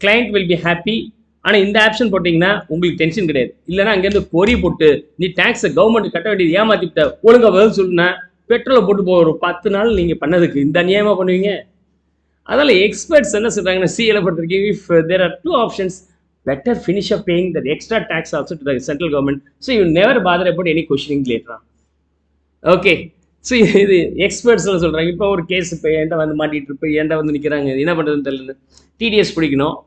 கிளைண்ட் வில் பி ஹாப்பி. ஆனால் இந்த ஆப்ஷன் போட்டிங்கன்னா உங்களுக்கு டென்ஷன் கிடையாது. இல்லைனா அங்கேருந்து கொரி போட்டு நீ டேக்ஸை கவர்மெண்ட் கட்ட வேண்டியது ஏமாற்றிவிட்ட, ஒழுங்காக பதில் சொல்லுனா பெட்ரோலை போட்டு போகிற ஒரு 10 நாள் நீங்கள் பண்ணதுக்கு இந்த அநியாயமாக பண்ணுவீங்க. அதனால் எக்ஸ்பர்ட்ஸ் என்ன சொல்கிறாங்கன்னா, சிஏல பொறுத்திருக்கீங்க, if there are 2 options, better finish up paying that extra tax also to the central government, so you never bother about any questioning later on. Okay, so இது எக்ஸ்பர்ட்ஸ்லாம் சொல்கிறாங்க. இப்போ ஒரு கேஸ் இப்போ ஏன்டா வந்து மாட்டிகிட்டு இருப்போம், ஏன்டா வந்து நிற்கிறாங்க, என்ன பண்ணுறதுன்னு தெரியல. டிடிஎஸ் பிடிக்கணும்,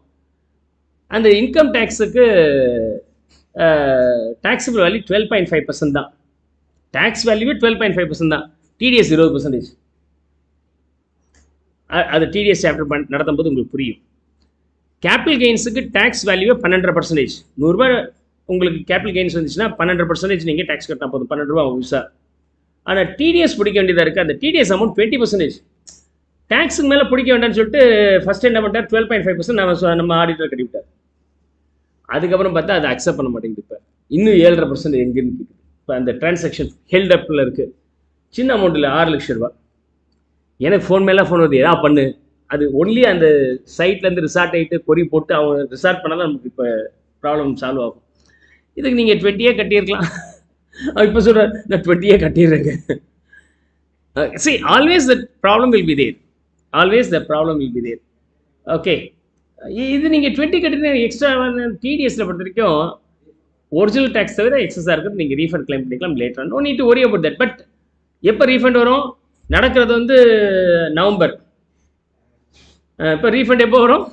அந்த இன்கம் டேக்ஸுக்கு taxable வேல்யூ 12.5% தான், டேக்ஸ் வேல்யூவே 12.5% தான், டிடிஎஸ் 20%. அது டிடிஎஸ் சாப்டர் நடத்தும் போது உங்களுக்கு புரியும். Capital கெயின்ஸுக்கு tax வேல்யூவே 12.5%. 100 ரூபாய் உங்களுக்கு கேபிட்டல் கெயின்ஸ் வந்துச்சுன்னா 12% நீங்கள் டேக்ஸ் கட்டினா போதும், 12 ரூபா விசா. ஆனால் டிடிஎஸ் பிடிக்க வேண்டியதாக இருக்குது, அந்த டிடிஎஸ் அமௌண்ட் 20%. டேக்ஸுக்கு மேலே பிடிக்க வேண்டாம்னு சொல்லிட்டு ஃபஸ்ட் என்ன பண்ணிட்டார், 12.5% நம்ம ஆடிட்டர் கட்டிவிட்டார். அதுக்கப்புறம் பார்த்தா அதை அக்செப்ட் பண்ண மாட்டேங்குது. இப்போ இன்னும் 7.5% எங்கேன்னு இருக்குது. இப்போ அந்த டிரான்சாக்ஷன் ஹெல்டப்பில் இருக்குது, சின்ன அமௌண்ட்டில் 6 லட்சம் ரூபா. எனக்கு ஃபோன் மேலே ஃபோன் வருது, எதா பண்ணு. அது ஒன்லி அந்த சைட்லேருந்து ரிசார்ட் ஆகிட்டு கொரி போட்டு அவங்க ரிசார்ட் பண்ணால் தான் நமக்கு இப்போ ப்ராப்ளம் சால்வ் ஆகும். இதுக்கு நீங்கள் 20 கட்டியிருக்கலாம். இப்போ சொல்கிறேன் நான் 20 கட்டிடுறேங்க. See, always the problem will be there. Always the problem will be there. Okay, இது நீங்கள் 20 கட்டினா எக்ஸ்ட்ரா டிடிஎஸில் பொறுத்த வரைக்கும் ஒரிஜினல் டேக்ஸ் தவிர எக்ஸஸாக இருக்கிறது நீங்கள் ரீஃபண்ட் கிளைம் பண்ணிக்கலாம் later. No need to worry about that. But எப்போ ரீஃபண்ட் வரும்? நடக்கிறது வந்து நவம்பர். இப்போ ரீஃபண்ட் எப்போ வரும்?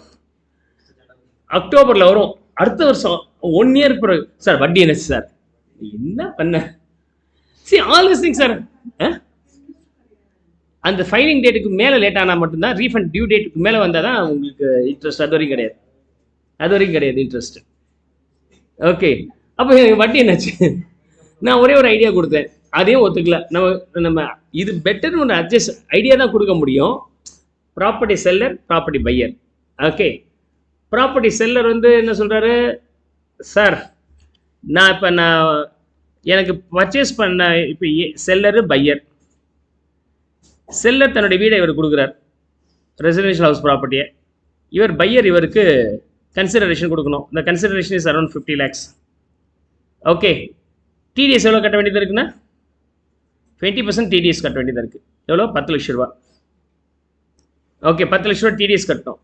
அக்டோபரில் வரும். அடுத்த வருஷம் 1 year பிறகு சார் வட்டி என்ன சார் என்ன பண்ண? C all this thing sir. அந்த ஃபைலிங் டேட்டுக்கு மேலே லேட் ஆனால் மட்டும்தான் ரீஃபண்ட், டியூ டேட்டுக்கு மேலே வந்தால் தான் உங்களுக்கு இன்ட்ரெஸ்ட். அது வரைக்கும் கிடையாது, அது வரைக்கும் கிடையாது இன்ட்ரெஸ்ட். ஓகே, அப்போ வட்டி என்னாச்சு? நான் ஒரே ஒரு ஐடியா கொடுத்தேன், அதையும் ஒத்துக்கல. நம்ம இது பெட்டர்னு ஒரு அட்ஜஸ்ட் ஐடியா தான் கொடுக்க முடியும். Property seller, property buyer. Okay, property seller வந்து என்ன சொல்கிறாரு, சார் நான் எனக்கு பர்ச்சேஸ் பண்ண இப்போ செல்லரு பையர். செல்லர் தன்னுடைய வீடை இவர் கொடுக்குறார், ரெசிடென்ஷியல் ஹவுஸ் ப்ராப்பர்ட்டியை. இவர் பையர் இவருக்கு கன்சிடரேஷன் கொடுக்கணும். இந்த consideration is around 50 lakhs. Okay, TDS எவ்வளோ கட்ட வேண்டியது இருக்குன்னா 20% டிடிஎஸ் கட்ட வேண்டியதாக இருக்குது. எவ்வளோ? 10 லட்ச ரூபா. ஓகே, 10 லட்ச ரூபா டிடிஎஸ் கட்டணும்.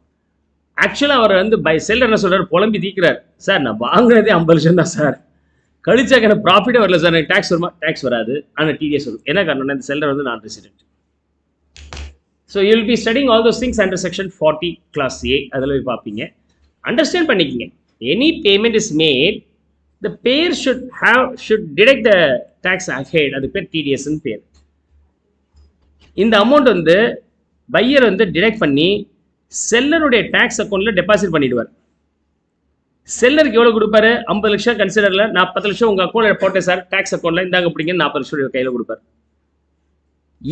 ஆக்சுவலாக அவர் வந்து செல்லர் என்ன சொல்கிறார், புலம்பி தீக்கிறார், சார் நான் வாங்கினதே 50 லட்சம் தான் சார், கழிச்சாக்க எனக்கு ப்ராஃபிட்டே வரல சார், எனக்கு டேக்ஸ் வருமா? டேக்ஸ் வராது, ஆனால் டிடிஎஸ் வரும். என்ன காரணம்? இந்த செல்லர் வந்து நான் resident. So you will be studying all those things under section 40 class A. அதில் போய் பார்ப்பீங்க. அண்டர்ஸ்டாண்ட் பண்ணிக்கிங்க. Any payment is made, the payer should detect the tax ahead. அது பேர் டிடிஎஸ்ன்னு பேர். இந்த அமௌண்ட் வந்து பையர் வந்து டிடெக்ட் பண்ணி செல்லருடைய டேக்ஸ் அக்கௌண்ட்டில் டெபாசிட் பண்ணிடுவார். செல்லருக்கு எவ்வளோ கொடுப்பாரு? 50 லட்சம் கன்சிடரில், 40 லட்சம் உங்கள் அக்கௌண்ட்டில் போட்டேன் சார் டேக்ஸ் அக்கௌண்ட்டில், இந்தாங்க பிடிங்க 40 லட்சம் கையில் கொடுப்பார்.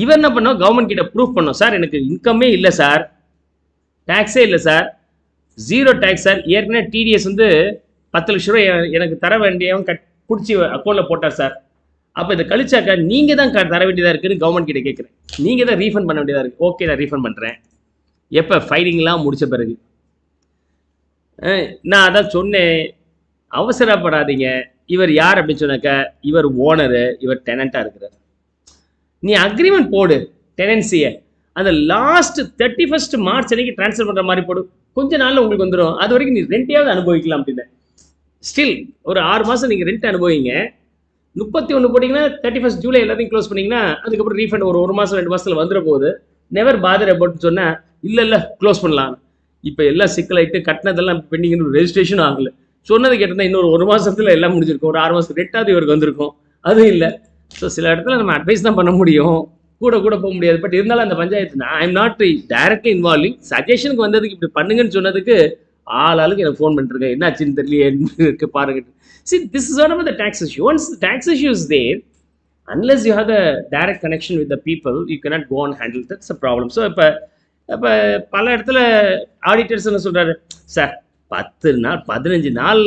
இவர் என்ன பண்ணோம், கவர்மெண்ட் கிட்ட ப்ரூஃப் பண்ணோம், சார் எனக்கு இன்கமே இல்லை சார், டேக்ஸே இல்லை சார், 0 டேக்ஸ் சார், ஏற்கனவே டிடிஎஸ் வந்து 10 லட்ச ரூபா எனக்கு தர வேண்டியவன் பிடிச்சி அக்கௌண்ட்டில் போட்டார் சார். அப்போ இதை கழிச்சாக்கா நீங்கள் தான் தர வேண்டியதாக இருக்குன்னு கவர்மெண்ட் கிட்ட கேட்குறேன், நீங்கள் தான் ரீஃபண்ட் பண்ண வேண்டியதாக இருக்குது. ஓகே, நான் ரீஃபண்ட் பண்ணுறேன். எப்போ? ஃபைலிங்லாம் முடித்த பிறகு. நான் அதான் சொன்னேன், அவசரப்படாதீங்க. இவர் யார் அப்படின்னு சொன்னாக்கா, இவர் ஓனரு, இவர் டெனண்ட்டாக இருக்கிறார். நீ அக்ரிமெண்ட் போடு டெனன்சியை, அந்த லாஸ்ட் 31st March அன்னைக்கு ட்ரான்ஸ்ஃபர் பண்ணுற மாதிரி போடு, கொஞ்ச நாளில் உங்களுக்கு வந்துடும். அது வரைக்கும் நீ ரெண்ட்டையாவது அனுபவிக்கலாம் அப்படின்னு. ஸ்டில் ஒரு 6 மாதம் நீங்கள் ரெண்ட் அனுபவிங்க. 31 போட்டிங்கன்னா 31 ஜூலை எல்லாத்தையும் க்ளோஸ் பண்ணிங்கன்னா அதுக்கப்புறம் ரீஃபண்ட் ஒரு மாதம் 2 மாதத்தில் வந்துட போகுது. நெவர் பாதர் அபவுட்னு சொன்னால் இல்லை க்ளோஸ் பண்ணலாம். இப்போ எல்லாம் சிக்கலாயிட்டு கட்டினதெல்லாம் பெண்டிங், ரெஜிஸ்ட்ரேஷன் ஆகலை. சொன்னது கேட்டிருந்தா இன்னொரு 1 மாதத்தில் எல்லாம் முடிஞ்சிருக்கும். ஒரு 6 மாதத்துக்கு ரெட்டாவது இவருக்கு வந்திருக்கும். அதுவும் இல்லை. ஸோ சில இடத்துல நம்ம அட்வைஸ் தான் பண்ண முடியும், கூட போக முடியாது. பட் இருந்தாலும் அந்த panchayat I am not directly involving. சஜஷனுக்கு வந்ததுக்கு இப்படி பண்ணுங்கன்னு சொன்னதுக்கு ஆளுக்கு எனக்கு ஃபோன் பண்ணிருக்கேன், என்னாச்சுன்னு தெரியல பாருங்க. See, this is one of the tax issue. Once the tax issue is there, unless you have the direct connection with the people, you cannot go and handle it. That's a problem. So இப்போ பல இடத்துல auditors என்ன சொல்றாரு, sir 10 நாள் 15 நாள்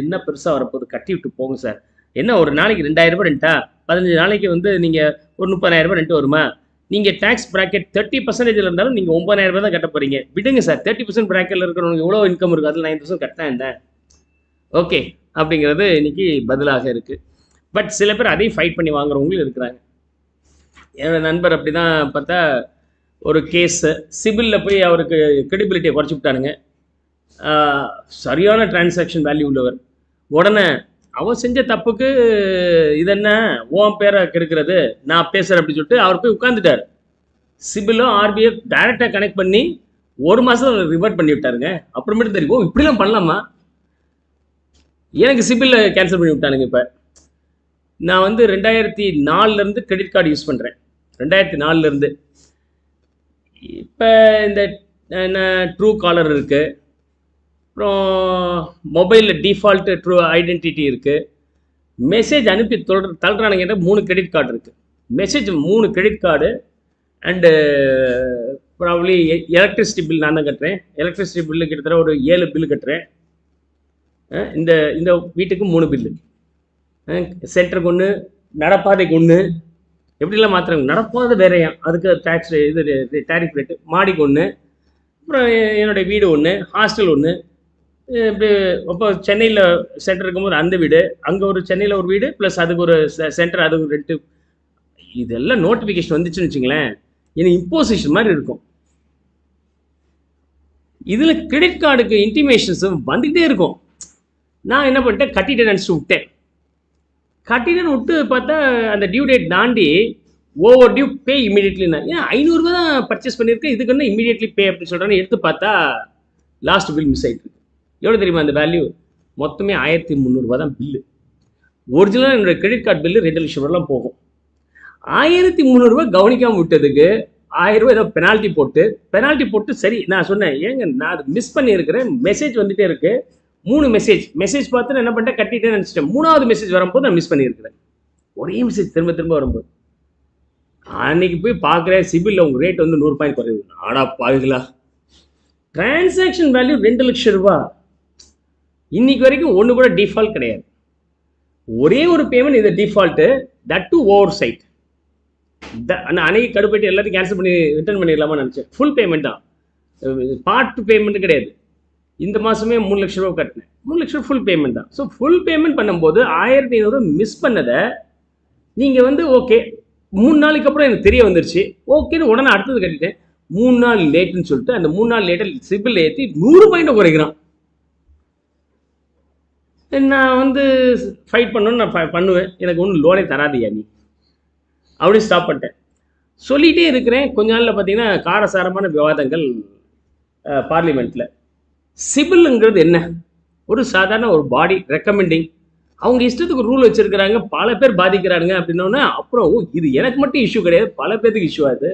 என்ன பெருசாக வரப்போகுது, கட்டி விட்டு போங்க சார். என்ன ஒரு நாளைக்கு 2000 ரூபாய் ரெண்டா, 15 நாளைக்கு வந்து நீங்கள் ஒரு 30,000 ரூபாய் ரெண்டு வருமா? நீங்கள் டேக்ஸ் ப்ராக்கெட் 30% இருந்தாலும் நீங்கள் 9,000 ரூபாய் தான் கட்ட போகிறீங்க. விடுங்க சார், 30% ப்ராக்கெட்டில் இருக்கிறவங்க எவ்வளோ இன்கம் இருக்குது, அதில் 9% கட்டினா என்ன ஓகே அப்படிங்கிறது இன்னைக்கு பதிலாக இருக்குது. பட் சில பேர் அதையும் ஃபைட் பண்ணி வாங்குறவங்களும் இருக்கிறாங்க. என்னோட நண்பர் அப்படி தான் பார்த்தா ஒரு கேஸு சிபிலில் போய் அவருக்கு கிரெடிபிலிட்டியை குறைச்சி விட்டானுங்க. சரியான டிரான்சாக்ஷன் வேல்யூ உள்ளவர். உடனே அவன் செஞ்ச தப்புக்கு இது என்ன ஓம் பேரை கெடுக்கிறது, நான் பேசுகிறேன் அப்படின்னு சொல்லிட்டு அவர் போய் உட்காந்துட்டார். சிபிலும் ஆர்பிஐ டைரெக்டாக கனெக்ட் பண்ணி 1 மாதம் ரிவர்ட் பண்ணி விட்டாருங்க. அப்புறமேட்டு தெரியும் இப்படிலாம் பண்ணலாமா. எனக்கு சிபிலில் கேன்சல் பண்ணி விட்டானுங்க. இப்போ நான் வந்து 2004 கிரெடிட் கார்டு யூஸ் பண்ணுறேன். 2004 இப்போ இந்த என்ன ட்ரூ காலர் இருக்குது, அப்புறம் மொபைலில் டிஃபால்ட்டு ட்ரூ ஐடென்டிட்டி இருக்குது. மெசேஜ் அனுப்பி தள்ளுறானுங்கிட்ட 3 கிரெடிட் கார்டு இருக்குது. Message 3 credit card and probably electricity bill நான் தான் கட்டுறேன். எலக்ட்ரிசிட்டி பில்லு கிட்டத்தட்ட ஒரு 7 பில்லு கட்டுறேன். இந்த இந்த வீட்டுக்கு 3 பில்லு, சென்டருக்கு 1, நடப்பாதைக்கு 1, எப்படிலாம் மாற்றுறாங்க. நடப்பாதை வேறையா, அதுக்கு டேக்ஸ் இது டேரிஃப் ரேட்டு. மாடிக்கு 1, அப்புறம் என்னுடைய வீடு 1, ஹாஸ்டல் 1. இப்படி இப்போ சென்னையில் சென்டர் இருக்கும்போது அந்த வீடு, அங்கே ஒரு சென்னையில் ஒரு வீடு ப்ளஸ் அதுக்கு ஒரு சென்டர், அதுக்கு ரெண்டு. இதெல்லாம் நோட்டிஃபிகேஷன் வந்துச்சுன்னு வச்சுங்களேன், எனக்கு இம்போசிஷன் மாதிரி இருக்கும். இதில் கிரெடிட் கார்டுக்கு இன்டிமேஷன்ஸும் வந்துகிட்டே இருக்கும். நான் என்ன பண்ணிட்டேன், கட்டிட்டேன் நினச்சிட்டு விட்டேன். கட்டிட்டேன்னு விட்டு பார்த்தா அந்த டியூ டேட் தாண்டி ஓவர் டியூ பே இமீடியட்லினா, ஏன் 500 ரூபா தான் பர்ச்சேஸ் பண்ணியிருக்கேன், இதுக்கு வந்து இமீடியட்லி பே அப்படின்னு சொல்கிறேன்னு எடுத்து பார்த்தா லாஸ்ட் பில் மிஸ் ஆகிட்டு இருக்கு. எவ்வளோ தெரியுமா அந்த வேல்யூ? மொத்தமே 1300 ரூபா தான் பில்லு. ஒரிஜினலாக என்னோடய கிரெடிட் கார்டு பில்லு 2 லட்சம் ரூபாலாம் போகும். 1300 ரூபா கவனிக்காமல் விட்டதுக்கு 1000 ரூபா ஏதோ பெனால்ட்டி போட்டு சரி நான் சொன்னேன், ஏங்க நான் அது மிஸ் பண்ணியிருக்கிறேன், மெசேஜ் வந்துகிட்டே இருக்குது. 3 மெசேஜ் பார்த்து என்ன பண்ணிட்டேன், கட்டிட்டேன்னு நினச்சிட்டேன். 3வது மெசேஜ் வரும்போது நான் மிஸ் பண்ணியிருக்கிறேன். ஒரே மெசேஜ் திரும்ப வரும்போது அன்னைக்கு போய் பார்க்குறேன், சிபிலில் உங்கள் ரேட் வந்து 100 பாயிண்ட் குறையுது. ஆடா பாருங்களா, டிரான்சாக்ஷன் வேல்யூ 2 லட்சம் ரூபா. இன்னைக்கு வரைக்கும் ஒன்று கூட டிஃபால்ட் கிடையாது. ஒரே ஒரு பேமெண்ட் இது default, that to over side. அன்னைக்கு கடுப்பைட்டு எல்லாத்தையும் கேன்சல் பண்ணி ரிட்டர்ன் பண்ணிடலாமா நினச்சேன். ஃபுல் பேமெண்ட் தான், பார்ட் பேமெண்ட் கிடையாது. இந்த மாதமே 3 லட்ச ரூபா கட்டினேன். 3 லட்ச ரூபா ஃபுல் பேமெண்ட் தான். ஸோ ஃபுல் பேமெண்ட் பண்ணும்போது 1500 மிஸ் பண்ணதை நீங்கள் வந்து ஓகே 3 நாளைக்கு அப்புறம் எனக்கு தெரிய வந்துருச்சு, ஓகேன்னு உடனே அடுத்தது கட்டிட்டேன். 3 நாள் லேட்டுன்னு சொல்லிட்டு அந்த 3 நாள் லேட்டில் சிபில் ஏற்றி 100 பாயிண்ட்டை குறைக்கிறான். நான் வந்து ஃபைட் பண்ணணும்னு நான் பண்ணுவேன், எனக்கு ஒன்றும் லோனே தராதியா நீ அப்படி ஸ்டாப் பண்ணிட்டேன். சொல்லிகிட்டே இருக்கிறேன். கொஞ்ச நாளில் பார்த்தீங்கன்னா காரசாரமான விவாதங்கள் பார்லிமெண்ட்டில். சிபிலுங்கிறது என்ன, ஒரு சாதாரண ஒரு பாடி ரெக்கமெண்டிங், அவங்க இஷ்டத்துக்கு ரூல் வச்சுருக்கிறாங்க, பல பேர் பாதிக்கிறாங்க அப்படின்னோன்னா அப்புறம் இது எனக்கு மட்டும் இஷ்யூ கிடையாது, பல பேருக்கு இஷ்யூ ஆகுது.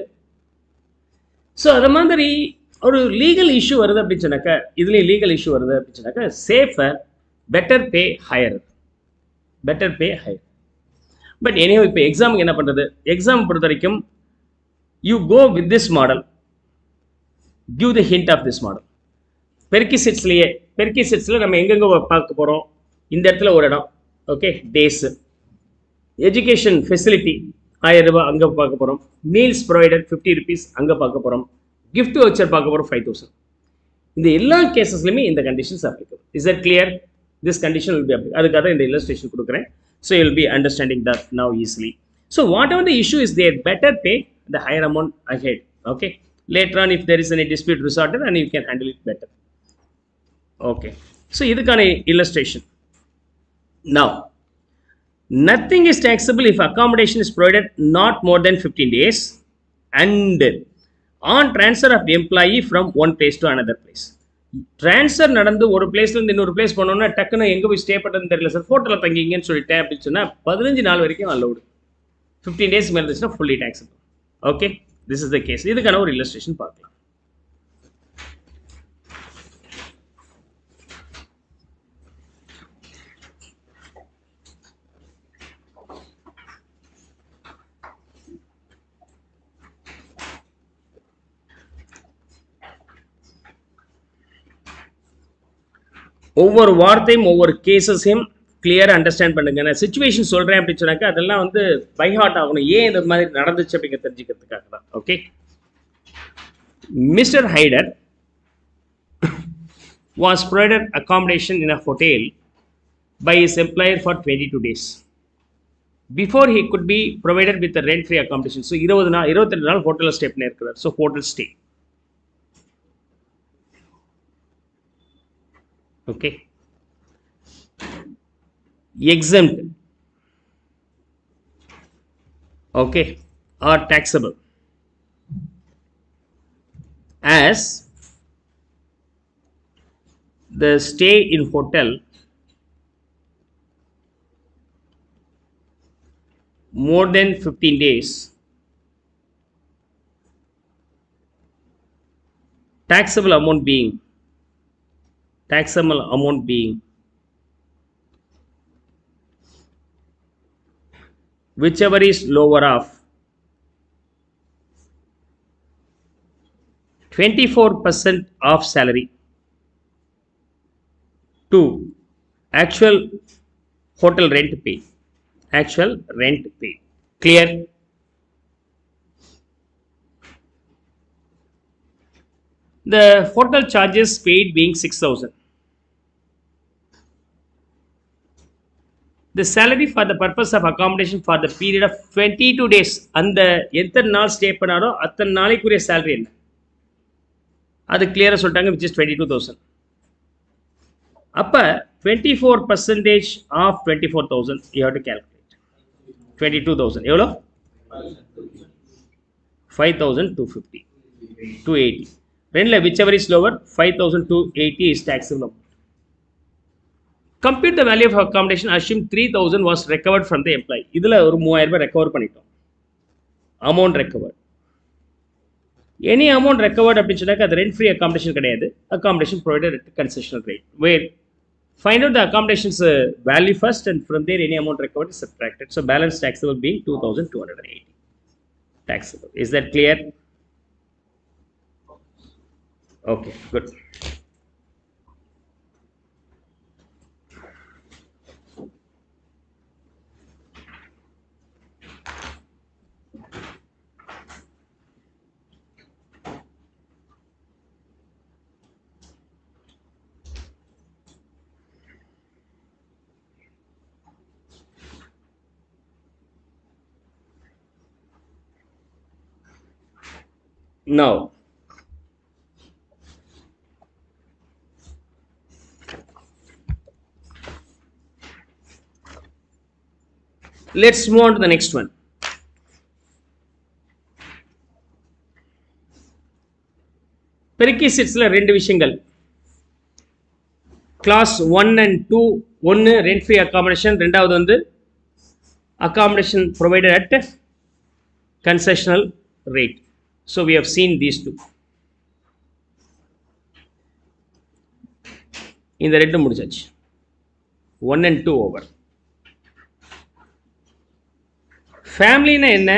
ஸோ அது மாதிரி ஒரு லீகல் இஷ்யூ வருது அப்படின்னு சொன்னாக்கா, இதுலேயும் லீகல் இஷ்யூ வருது அப்படின்னு சொன்னாக்கா, safer better pay higher. But எனியோ இப்போ எக்ஸாமுக்கு என்ன பண்ணுறது, எக்ஸாம் பொறுத்த வரைக்கும் you go with this model, give the hint of this model. பெருக்கி செட்ஸில் நம்ம எங்கெங்கே பார்க்க போகிறோம், இந்த இடத்துல ஒரு இடம் ஓகே, டேஸு, எஜுகேஷன் ஃபெசிலிட்டி 1000 ரூபாய் அங்கே பார்க்க போகிறோம், மீல்ஸ் ப்ரொவைடட் 50 ருபீஸ் அங்கே பார்க்க போகிறோம், கிஃப்ட் வச்சர் பார்க்க போகிறோம் 5000. இந்த எல்லா கேசஸ்லையுமே இந்த conditions applicable. Is that clear? This condition will be applicable. அதுக்காக இந்த இல்லஸ்ட்ரேஷன் கொடுக்குறேன். So you will be understanding that now easily. So whatever the issue is there, better pay the higher amount ahead. Okay, later on if there is any dispute resorted and you can handle it better. Okay, so இதுக்கான illustration. Now Nothing is taxable if accommodation is provided not more than 15 days and on transfer of employee from one place to another place. Transfer நடந்து ஒரு பிளேஸ்லேருந்து இன்னொரு place போனோம்னா டக்குன்னு எங்கே போய் stay பண்ணுறதுன்னு தெரியல சார், ஹோட்டலில் தங்கிங்கன்னு சொல்லிட்டேன் அப்படின்னு சொன்னால் 15 நாள் வரைக்கும் அலௌடு. 15 டேஸ் மேலே இருந்துச்சுன்னா fully taxable. Okay, this is the case. இதுக்கான ஒரு இல்லஸ்ட்ரேஷன் பார்க்கலாம். ஒவ்வொரு வார்த்தையும் ஒவ்வொரு கேசஸையும் கிளியராக அண்டர்ஸ்டாண்ட் பண்ணுங்க. நான் சுச்சுவேஷன் சொல்கிறேன் அப்படின்னு சொன்னாக்கா அதெல்லாம் வந்து பை ஹார்ட் ஆகணும், ஏன் இந்த மாதிரி நடந்துச்சு அப்படிங்க தெரிஞ்சுக்கிறதுக்காக தான். Okay, mister Haider was provided accommodation in a hotel by his employer for 22 days before he could be provided with a rent free accommodation. So 22 நாள் ஹோட்டலில் ஸ்டே பண்ணியிருக்கிறார். So hotel stay. Okay, exempt, okay, are taxable as the stay in hotel more than 15 days, taxable amount being whichever is lower of 24% of salary to actual hotel rent paid. Clear? The hotel charges paid being 6,000. The salary for the purpose of accommodation for the period of 22 days. அந்த எத்தனை நாள் stay பண்ணாரோ அத்தனை நாளைக்குரிய salary என்ன அது கிளியராக சொல்லிட்டாங்க, which is 22,000. அப்போ 24% of 24,000 you have to calculate. 22,000 எவ்வளோ? 5,250, 280. ரெண்டில் whichever is lower 5,280 is taxable. Compute the value of accommodation. Assume 3,000 was recovered from the employee. இதில் ஒரு 3,000 recover பண்ணிட்டோம். Amount recovered. Any amount recovered அப்படின்னு சொன்னாக்க அது rent free accommodation கிடையாது. Accommodation provided at concessional rate. Where find out the accommodation's value first and from there any amount recovered is subtracted. So balance taxable being 2,280 taxable. Is that clear? Okay, good. Now, let's move on to the next one. Prerequisitesல ரெண்டு விஷயங்கள். Class 1 and 2, ஒன்று rent free accommodation, ரெண்டாவது வந்து accommodation provided at concessional rate. So we have seen these two. இந்த ரெண்டு முடிச்சாச்சு. 1 and 2 over. ஃபேமிலினா என்ன,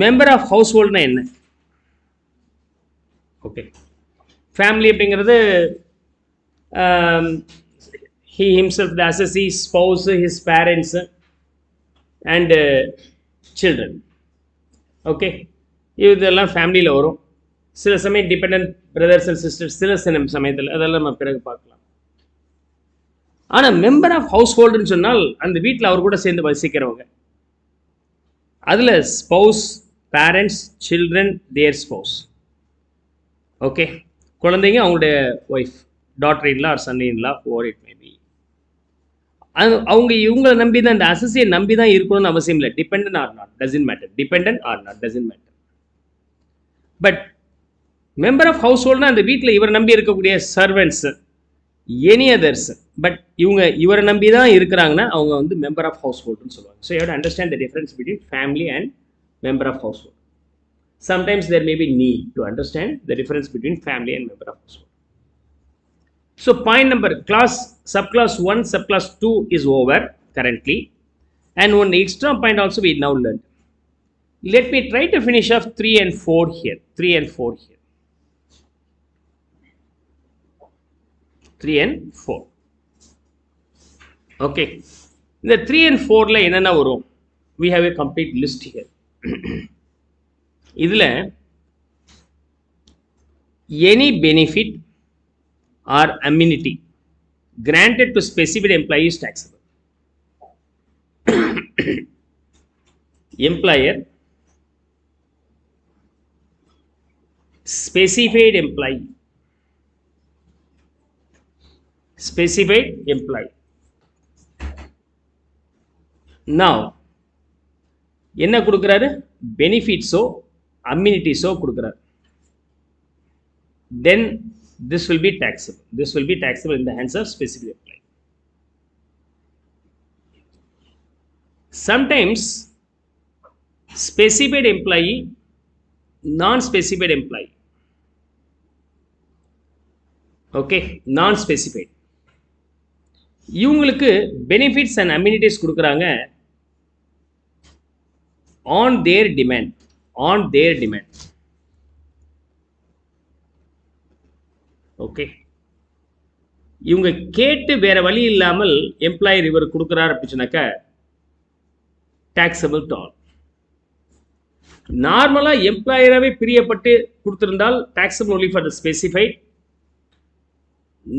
member of house ஹோல்ட்னா என்ன? ஓகே, ஃபேமிலி அப்படிங்கிறது he himself, the assessee, spouse, his parents and children. Okay, இதெல்லாம் ஃபேமிலியில் வரும். சில சமயம் டிபெண்டன்ட் பிரதர்ஸ் அண்ட் சிஸ்டர்ஸ், சில சமயத்தில் அதெல்லாம் நம்ம பிறகு பார்க்கலாம். ஆனால் மெம்பர் ஆஃப் ஹவுஸ் ஹோல்டுன்னு சொன்னால் அந்த வீட்டில் அவர் கூட சேர்ந்து வசிக்கிறவங்க. அதில் spouse, parents, children, their spouse. Okay, குழந்தைங்க அவங்களுடைய wife, daughter in law or son in law, or it may be. அவங்க இவங்களை நம்பி தான், இந்த அசோசியேட் நம்பி தான் இருக்கணும்னு அவசியம் இல்லை. Dependent or not doesn't matter. Dependent or not doesn't matter. But member of house ஹோல்ட்னா அந்த வீட்டில் இவரை நம்பி இருக்கக்கூடிய சர்வெண்ட்ஸ், எனி அதர்ஸ், பட் இவங்க இவரை நம்பி தான் இருக்கிறாங்கன்னா அவங்க வந்து மெம்பர் ஆஃப் ஹவுஸ் ஹோல்டுன்னு சொல்லுவாங்க. So you have to understand the difference between family and member of household. Sometimes there may be need to understand the difference between family and member of household. So point number, class subclass 1 subclass 2 is over currently, and one extra point also we now learned. Let me try to finish off 3 and 4 here. 3 and 4 here. 3 and 4. Okay. The 3 and 4 la enna varum? We have a complete list here. இதில் any benefit or amenity granted to specified employee is taxable. Employer, specified employee, specified employee. Now என்ன கொடுக்குறாரு? பெனிஃபிட்ஸோ அம்யூனிட்டிஸோ கொடுக்குறாரு. தென் this will be taxable. This will be taxable in the hands of specific employee. Sometimes specified employee, non-specified employee. Okay, non-specified. இவங்களுக்கு benefits and amenities கொடுக்குறாங்க on their demand. On their demand. Okay. இவங்க கேட்டு வேற வழி இல்லாமல் employer இவர் கொடுக்கிறார் அப்படின்னாக்கா taxable to all. நார்மலா எம்ப்ளாயராகவே பிரியப்பட்டு கொடுத்திருந்தால் taxable only for the specified.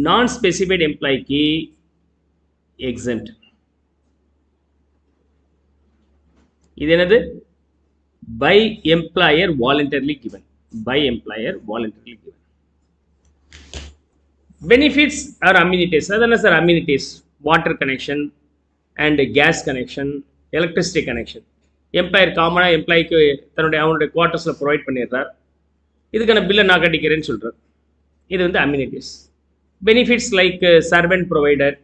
non-specified எம்ப்ளாய்க்கு exempt. இது என்னது? by employer voluntarily given. By employer voluntarily given. Benefits or amenities. Adana sir, amenities, water connection and gas connection, electricity connection. Employer common employee க்கு தன்னுடைய அவனுடைய குவார்ட்டர்ஸ்ல provide பண்ணிடுறார். இதுக்கான பில்லை நான் கட்டிக்கிறேன்னு சொல்றார். இது வந்து amenities. Benefits like servant provided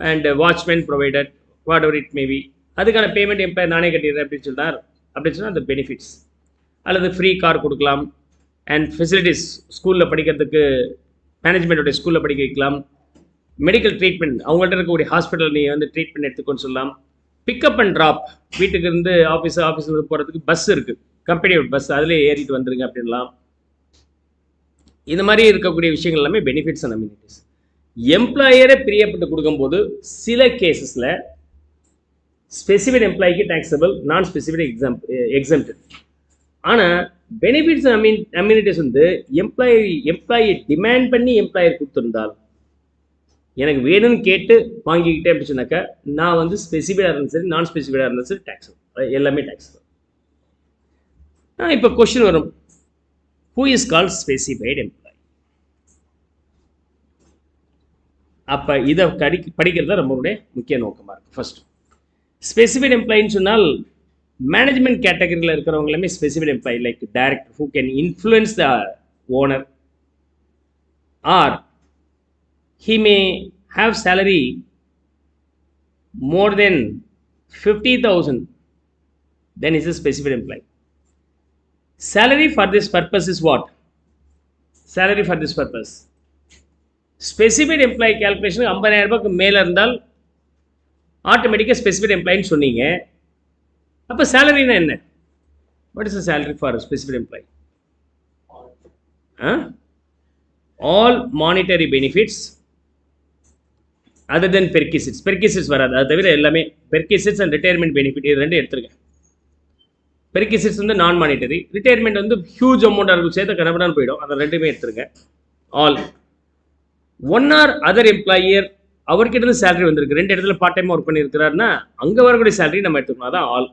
and watchman provided, whatever it may be. அதுக்கான பேமெண்ட் எம்ப்ளாயர் நானே கட்டிடுறேன் அப்படின்னு சொல்றார். அப்படின்னு சொன்னால் அந்த பெனிஃபிட்ஸ். அல்லது ஃப்ரீ கார் கொடுக்கலாம். அண்ட் ஃபெசிலிட்டிஸ், ஸ்கூலில் படிக்கிறதுக்கு மேனேஜ்மெண்ட்டோடைய ஸ்கூலில் படிக்க வைக்கலாம். மெடிக்கல் ட்ரீட்மெண்ட், அவங்கள்ட்ட இருக்கக்கூடிய ஹாஸ்பிட்டல் நீ வந்து ட்ரீட்மெண்ட் எடுத்துக்கோன்னு சொல்லலாம். பிக்கப் அண்ட் ட்ராப், வீட்டுக்கு இருந்து ஆஃபீஸில் போகிறதுக்கு பஸ் இருக்குது, கம்பெனியோட பஸ், அதிலே ஏறிட்டு வந்துருங்க அப்படின்லாம். இந்த மாதிரி இருக்கக்கூடிய விஷயங்கள் எல்லாமே பெனிஃபிட்ஸ் அண்ட் அம்யூனிட்டிஸ். எம்ப்ளாயரை பிரியப்பட்டு கொடுக்கும்போது சில கேசஸில் ஸ்பெசிஃபிக் எம்ப்ளாய்க்கு டாக்ஸபிள், நான் ஸ்பெசிஃபிக் எக்ஸம்ப்டட். ஆனால் பெனிஃபிட்ஸ் அம்யூனிட்டிஸ் வந்து எம்ப்ளாயி டிமாண்ட் பண்ணி எம்ப்ளாயர் கொடுத்துருந்தால், எனக்கு வேணும்னு கேட்டு வாங்கிக்கிட்டே அப்படி சொன்னாக்கா நான் வந்து ஸ்பெசிஃபிக்காக இருந்தாலும் சரி, நான் ஸ்பெசிஃபிக்காக இருந்தாலும் சரி டாக்ஸபிள், எல்லாமே டாக்ஸபிள். இப்போ கொஸ்டின் வரும், who is called specified employee? அப்போ இதை படிக்கிறது நம்மளுடைய முக்கிய நோக்கமாக இருக்குது. ஃபர்ஸ்ட், ஸ்பெசிஃபைட் எம்ப்ளாயின்னு சொன்னால் மேனேஜ்மெண்ட் கேட்டகரியில் இருக்கிறவங்க எல்லாமே specified employee. Like director who can influence the owner, or he may have salary more than 50,000, then is a specified employee. Salary for this purpose is what? Salary for this purpose, specified employee calculation 50,000 ரூபாய்க்கு மேலே இருந்தால் ஆட்டோமேட்டிக்காக specific எம்ப்ளாயின்னு சொன்னீங்க. அப்போ சேலரினா என்ன? What is the salary for specific employee? All monetary benefits other then perquisites. Perquisites வராது, அது தவிர எல்லாமே பெர்கிசிட்ஸ் அண்ட் ரிட்டையர்மெண்ட் பெனிஃபிட், இது ரெண்டு எடுத்துருக்கேன். பெர்கிசிட்ஸ் வந்து நான் மானிட்டரி, ரிட்டையர்மெண்ட் வந்து ஹியூஜ் அமௌண்ட்டாக இருக்கும், சேர்த்து கனவுடான்னு போயிடும், அதை ரெண்டுமே எடுத்துருங்க. All one or other employer, அவர்கிட்ட இருந்து சேலரி வந்திருக்கு, ரெண்டு இடத்துல பார்ட் டைம் ஒர்க் பண்ணியிருக்கிறாருன்னா அங்கே வரக்கூடிய சேலரி நம்ம எடுத்துக்கணும், அதான் all.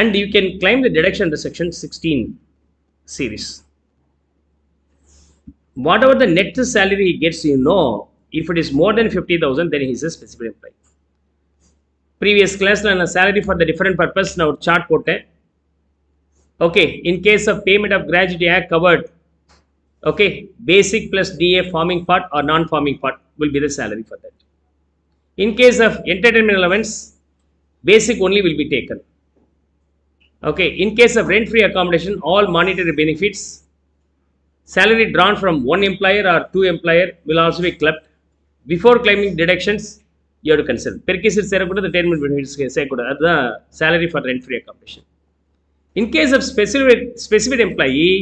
And you can claim the deduction under section 16 series. Whatever the net salary he gets, you know, If it is more than 50,000, then he is a specified employee. Previous class la salary for the different purpose na or chart poten. Okay, in case of payment of gratuity act covered, okay, basic plus DA forming part or non-forming part will be the salary for that. In case of entertainment allowance, basic only will be taken. Okay, in case of rent-free accommodation, all monetary benefits, salary drawn from one employer or two employer will also be clubbed. Before claiming deductions, you have to consider. Perquisite the retirement benefits that's salary for rent-free accommodation. In case of specific employee,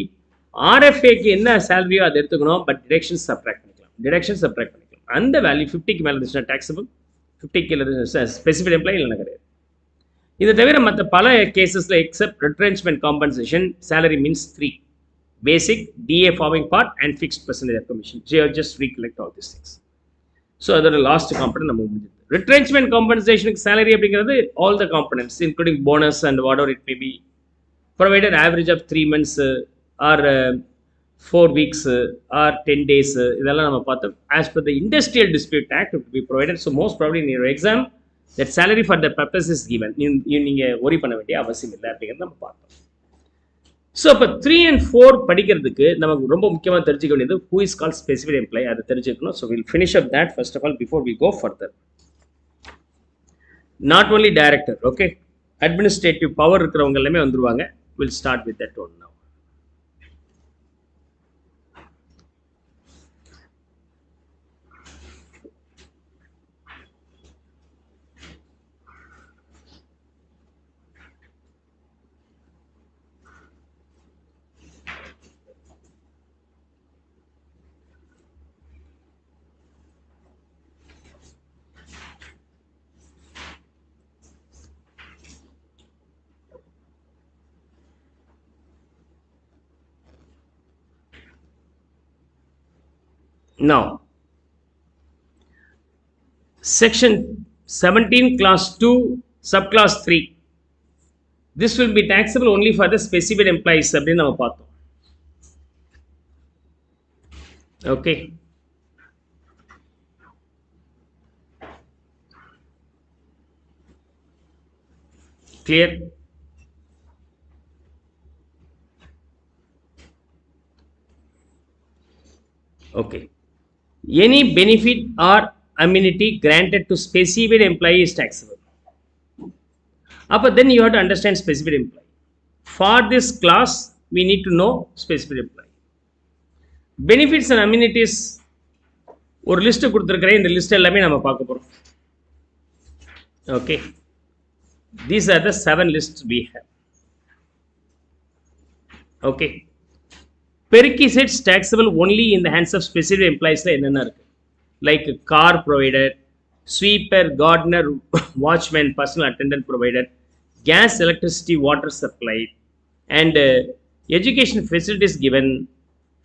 RFA க்கு என்ன salary அது எடுத்துக்கணும், but deductions subtract பண்ணிக்கலாம். அந்த value 50 க்கு மேல இருந்துச்சுன்னா taxable, 50 க்கு இல்ல specific employee இல்லைன்னா கிடையாது. இது தவிர மற்ற பல கேசஸ்ல accept retrenchment compensation, salary means 3: basic, DA forming part and fixed percentage of commission. Just recollect all these things. So அதோட லாஸ்ட் காம்பனன்ட் நம்ம முடிஞ்சது. retrenchment compensation salary அப்படிங்கிறது all the components including bonus and whatever it may be, provided average of 3 months or 4 weeks or 10 days. இதெல்லாம் நம்ம பார்த்தோம். As per the Industrial Dispute Act it will be provided. So most probably in your exam that salary for that purpose is given. நீங்க worry பண்ண வேண்டிய அவசியம் இல்லை அப்படிங்கிறத நம்ம பார்த்தோம். ஸோ இப்போ 3 and 4 படிக்கிறதுக்கு நமக்கு ரொம்ப முக்கியமாக தெரிஞ்சுக்க வேண்டியது who is called specific employee, அதை தெரிஞ்சுக்கணும். So will finish up that first of all before we go further. Not only director, okay, administrative power இருக்கிறவங்க எல்லாமே வந்துருவாங்க. We'll start with that one now. Now, section 17 class 2 subclass 3, this will be taxable only for the specified employees அப்படின்னு நம்ம பார்த்தோம். Okay, clear? Okay, any benefit or amenity granted to specified employee is taxable. But then you have to understand specified employee. For this class, we need to know specified employee. Benefits and amenities ஒரு list கொடுத்துருக்கிறேன். இந்த list எல்லாமே நம்ம பார்க்க போகிறோம். Okay, these are the 7 lists we have. Okay, perquisites taxable only in the hands of specific employees என்னென்ன இருக்கு, like car provided, sweeper, gardener, watchman, personal attendant provided, gas, electricity, water supplied, and education facilities given,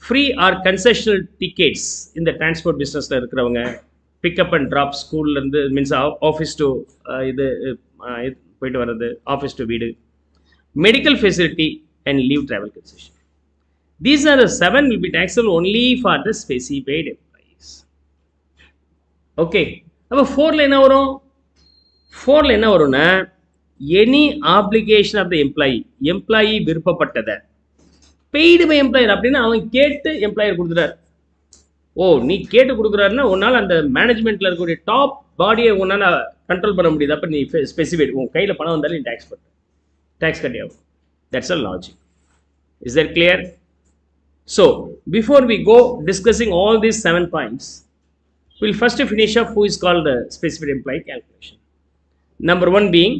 free or concessional tickets in the transport business la இருக்கிறவங்க, pick up and drop school இருந்து means office to இது போயிட்டு வர்றது, office to வீடு, medical facility and leave travel concession. These are the 7 will be taxable only for the specified employees. Okay, அப்போ 4ல என்ன வரும்? 4ல என்ன வரும்னா, any obligation of the employee விருப்பப்பட்டதை paid by employer அப்படின்னா அவன் கேட்டு எம்ப்ளாயர் கொடுத்துறாரு. நீ கேட்டு கொடுக்குறாருன்னா உன்னால் அந்த மேனேஜ்மெண்ட்டில் இருக்கக்கூடிய டாப் பாடியை உன்னால் கண்ட்ரோல் பண்ண முடியுது. அப்போ நீ ஸ்பெசிஃபைட் உன் கையில் பணம் வந்தாலும் நீ டேக்ஸ் கட்டி ஆகும். That's a logic. Is that clear? So, before we go discussing all these 7 points, we'll first finish up who is called the specific employee calculation. Number 1 being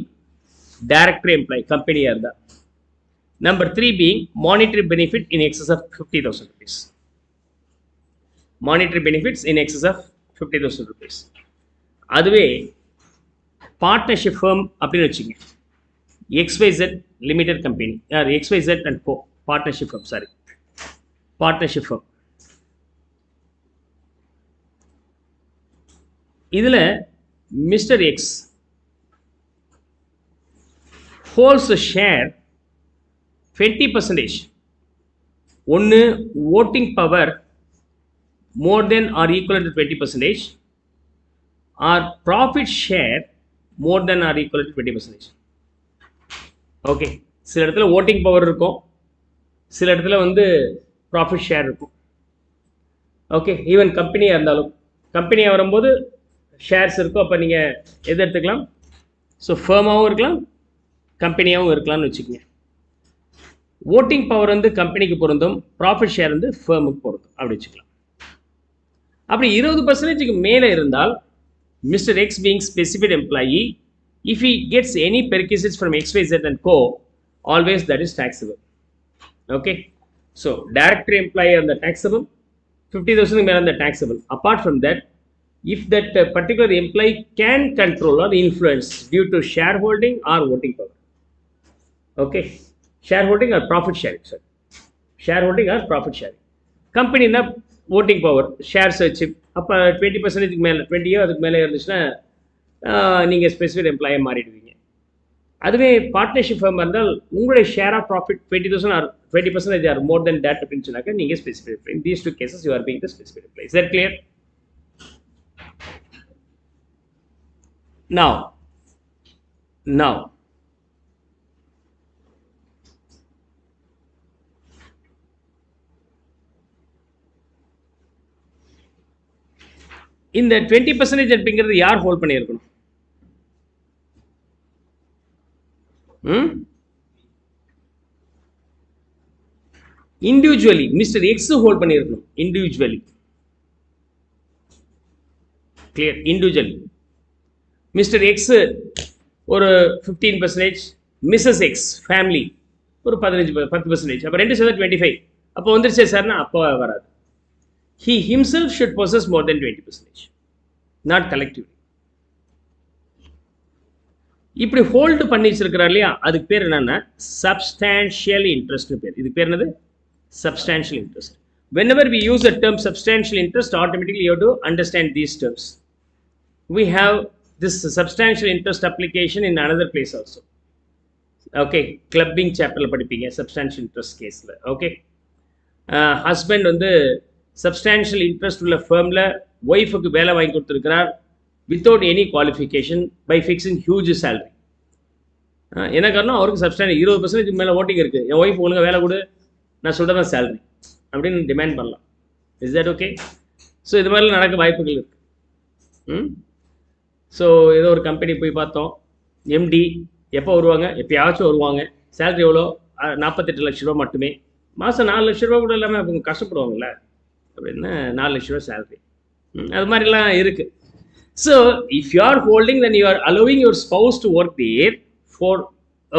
directory employee, company arda. Number 3 being monetary benefit in excess of 50,000 rupees. Monetary benefits in excess of 50,000 rupees. அதுவே partnership firm அப்படின்னு வச்சுங்க, XYZ limited company or XYZ and Co partnership firm, partnership firm. இதில் mister X holds a share 20%. ஒன்று voting power more than or equal to 20%, or profit share more than or equal to 20%. Okay, சில இடத்துல voting power இருக்கும், சில இடத்துல வந்து profit share இருக்கும். Okay, even கம்பெனியாக இருந்தாலும், கம்பெனியாக வரும்போது ஷேர்ஸ் இருக்கும். அப்போ நீங்கள் எது எடுத்துக்கலாம்? ஸோ ஃபேர்மாகவும் இருக்கலாம், கம்பெனியாகவும் இருக்கலாம்னு வச்சுக்கோங்க. ஓட்டிங் பவர் வந்து கம்பெனிக்கு பொருந்தும், ப்ராஃபிட் ஷேர் வந்து ஃபேர்முக்கு பொருந்தும், அப்படி வச்சுக்கலாம். அப்படி 20% மேலே இருந்தால், mister X being specified employee, if he gets any perquisites from XYZ and Co, always that is taxable. Okay, so director employee on the taxable, 50,000 மேல the taxable. Apart from that, if that particular employee can control or influence due to shareholding or voting power. Okay, shareholding or profit sharing, sir. Shareholding or profit sharing. Company na voting power, shares வச்சு அப்போ 20% மேலே, 20 அதுக்கு மேலே இருந்துச்சுன்னா நீங்கள் specific எம்ப்ளாயை மாறிடுவீங்க. அதுவே partnership firm இருந்தால் உங்களுடைய share of profit 20,000 or 20% or more then that அப்படின்னு சொன்னாக்க நீங்கள் specific employee. These two cases you are being the specific employee. Is that clear? Now இந்த 20% அப்படிங்கிறது யார் ஹோல்ட் பண்ணியிருக்கணும்? இண்டிவிஜுவலி மிஸ்டர் எக்ஸ் ஹோல்ட் பண்ணியிருக்கணும். Individually, clear? Individually mister X ஒரு 15%, Mrs X family ஒரு 10%, அப்போ 2 சேர்ந்து 25. அப்போ வந்துருச்சு சார்னா அப்போ வராது. He himself should possess more than 20%, not collectively. இப்படி ஹோல்டு பண்ணி வச்சிருக்கிறார் இல்லையா, அதுக்கு பேர் என்னன்னா சப்ஸ்டான்ஷியல் இன்ட்ரெஸ்ட் பேர். இதுக்கு பேர் என்னது? Substantial interest. Whenever we use the term substantial interest, automatically you have to understand these terms. We have this substantial interest application in another place also. Okay, clubbing chapter படிப்பீங்க substantial interest caseல. Okay, husband வந்து substantial interest உள்ள ஃபேர்மில் ஒய்ஃபுக்கு வேலை வாங்கி கொடுத்துருக்கிறார் without any qualification by fixing huge salary. என்ன காரணம்? அவருக்கு சப்ஸ்டான்ஷியல் 20% மேலே ஓட்டிங் இருக்குது, என் ஒய்ஃப் ஒழுங்காக வேலை கொடு, நான் சொல்கிறேன் சேலரி அப்படின்னு டிமாண்ட் பண்ணலாம். Is that okay? ஸோ இது மாதிரிலாம் நடக்க வாய்ப்புகள் இருக்குது. ஸோ ஏதோ ஒரு கம்பெனி போய் பார்த்தோம், எம்டி எப்போ வருவாங்க? எப்போயாச்சும் வருவாங்க. சேலரி எவ்வளோ? 48 லட்ச ரூபா மட்டுமே. மாதம் 4 லட்ச ரூபா கூட இல்லாமல் அவங்க கஷ்டப்படுவாங்கள்ல அப்படின்னா 4 லட்ச ரூபா சேலரி. அது மாதிரிலாம் இருக்குது. So if you are holding then you are allowing your spouse to work there for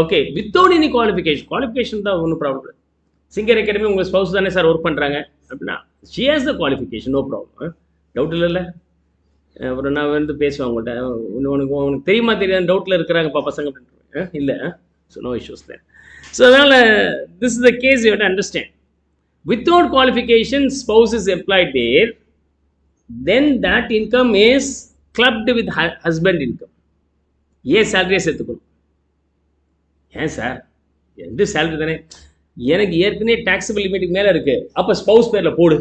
okay without any qualification தான் ஒன்றும் ப்ராப்ளம். சிங்கர் அகாடமி உங்கள் ஸ்பவுஸ் தானே சார் ஒர்க் பண்ணுறாங்க அப்படின்னா she has the qualification, no problem, doubt இல்லைல்ல. அப்புறம் நான் வந்து பேசுவேன் உங்கள்கிட்ட, உனக்கு தெரியுமா தெரியாது டவுட்டில் இருக்கிறாங்கப்பா பசங்க அப்படின்ட்டு இல்லை. So no issues there. So அதனால் this is the case you have to understand. Without qualification, spouse is employed there, then that income is clubbed with husband income. ஏன் சேலரியை சேர்த்துக்கணும்? ஏன் சார் எந்த சேலரி தானே, எனக்கு ஏற்கனவே டாக்ஸபிள் லிமிட்டுக்கு மேலே இருக்குது, அப்போ ஸ்பவுஸ் பேரில் போடு,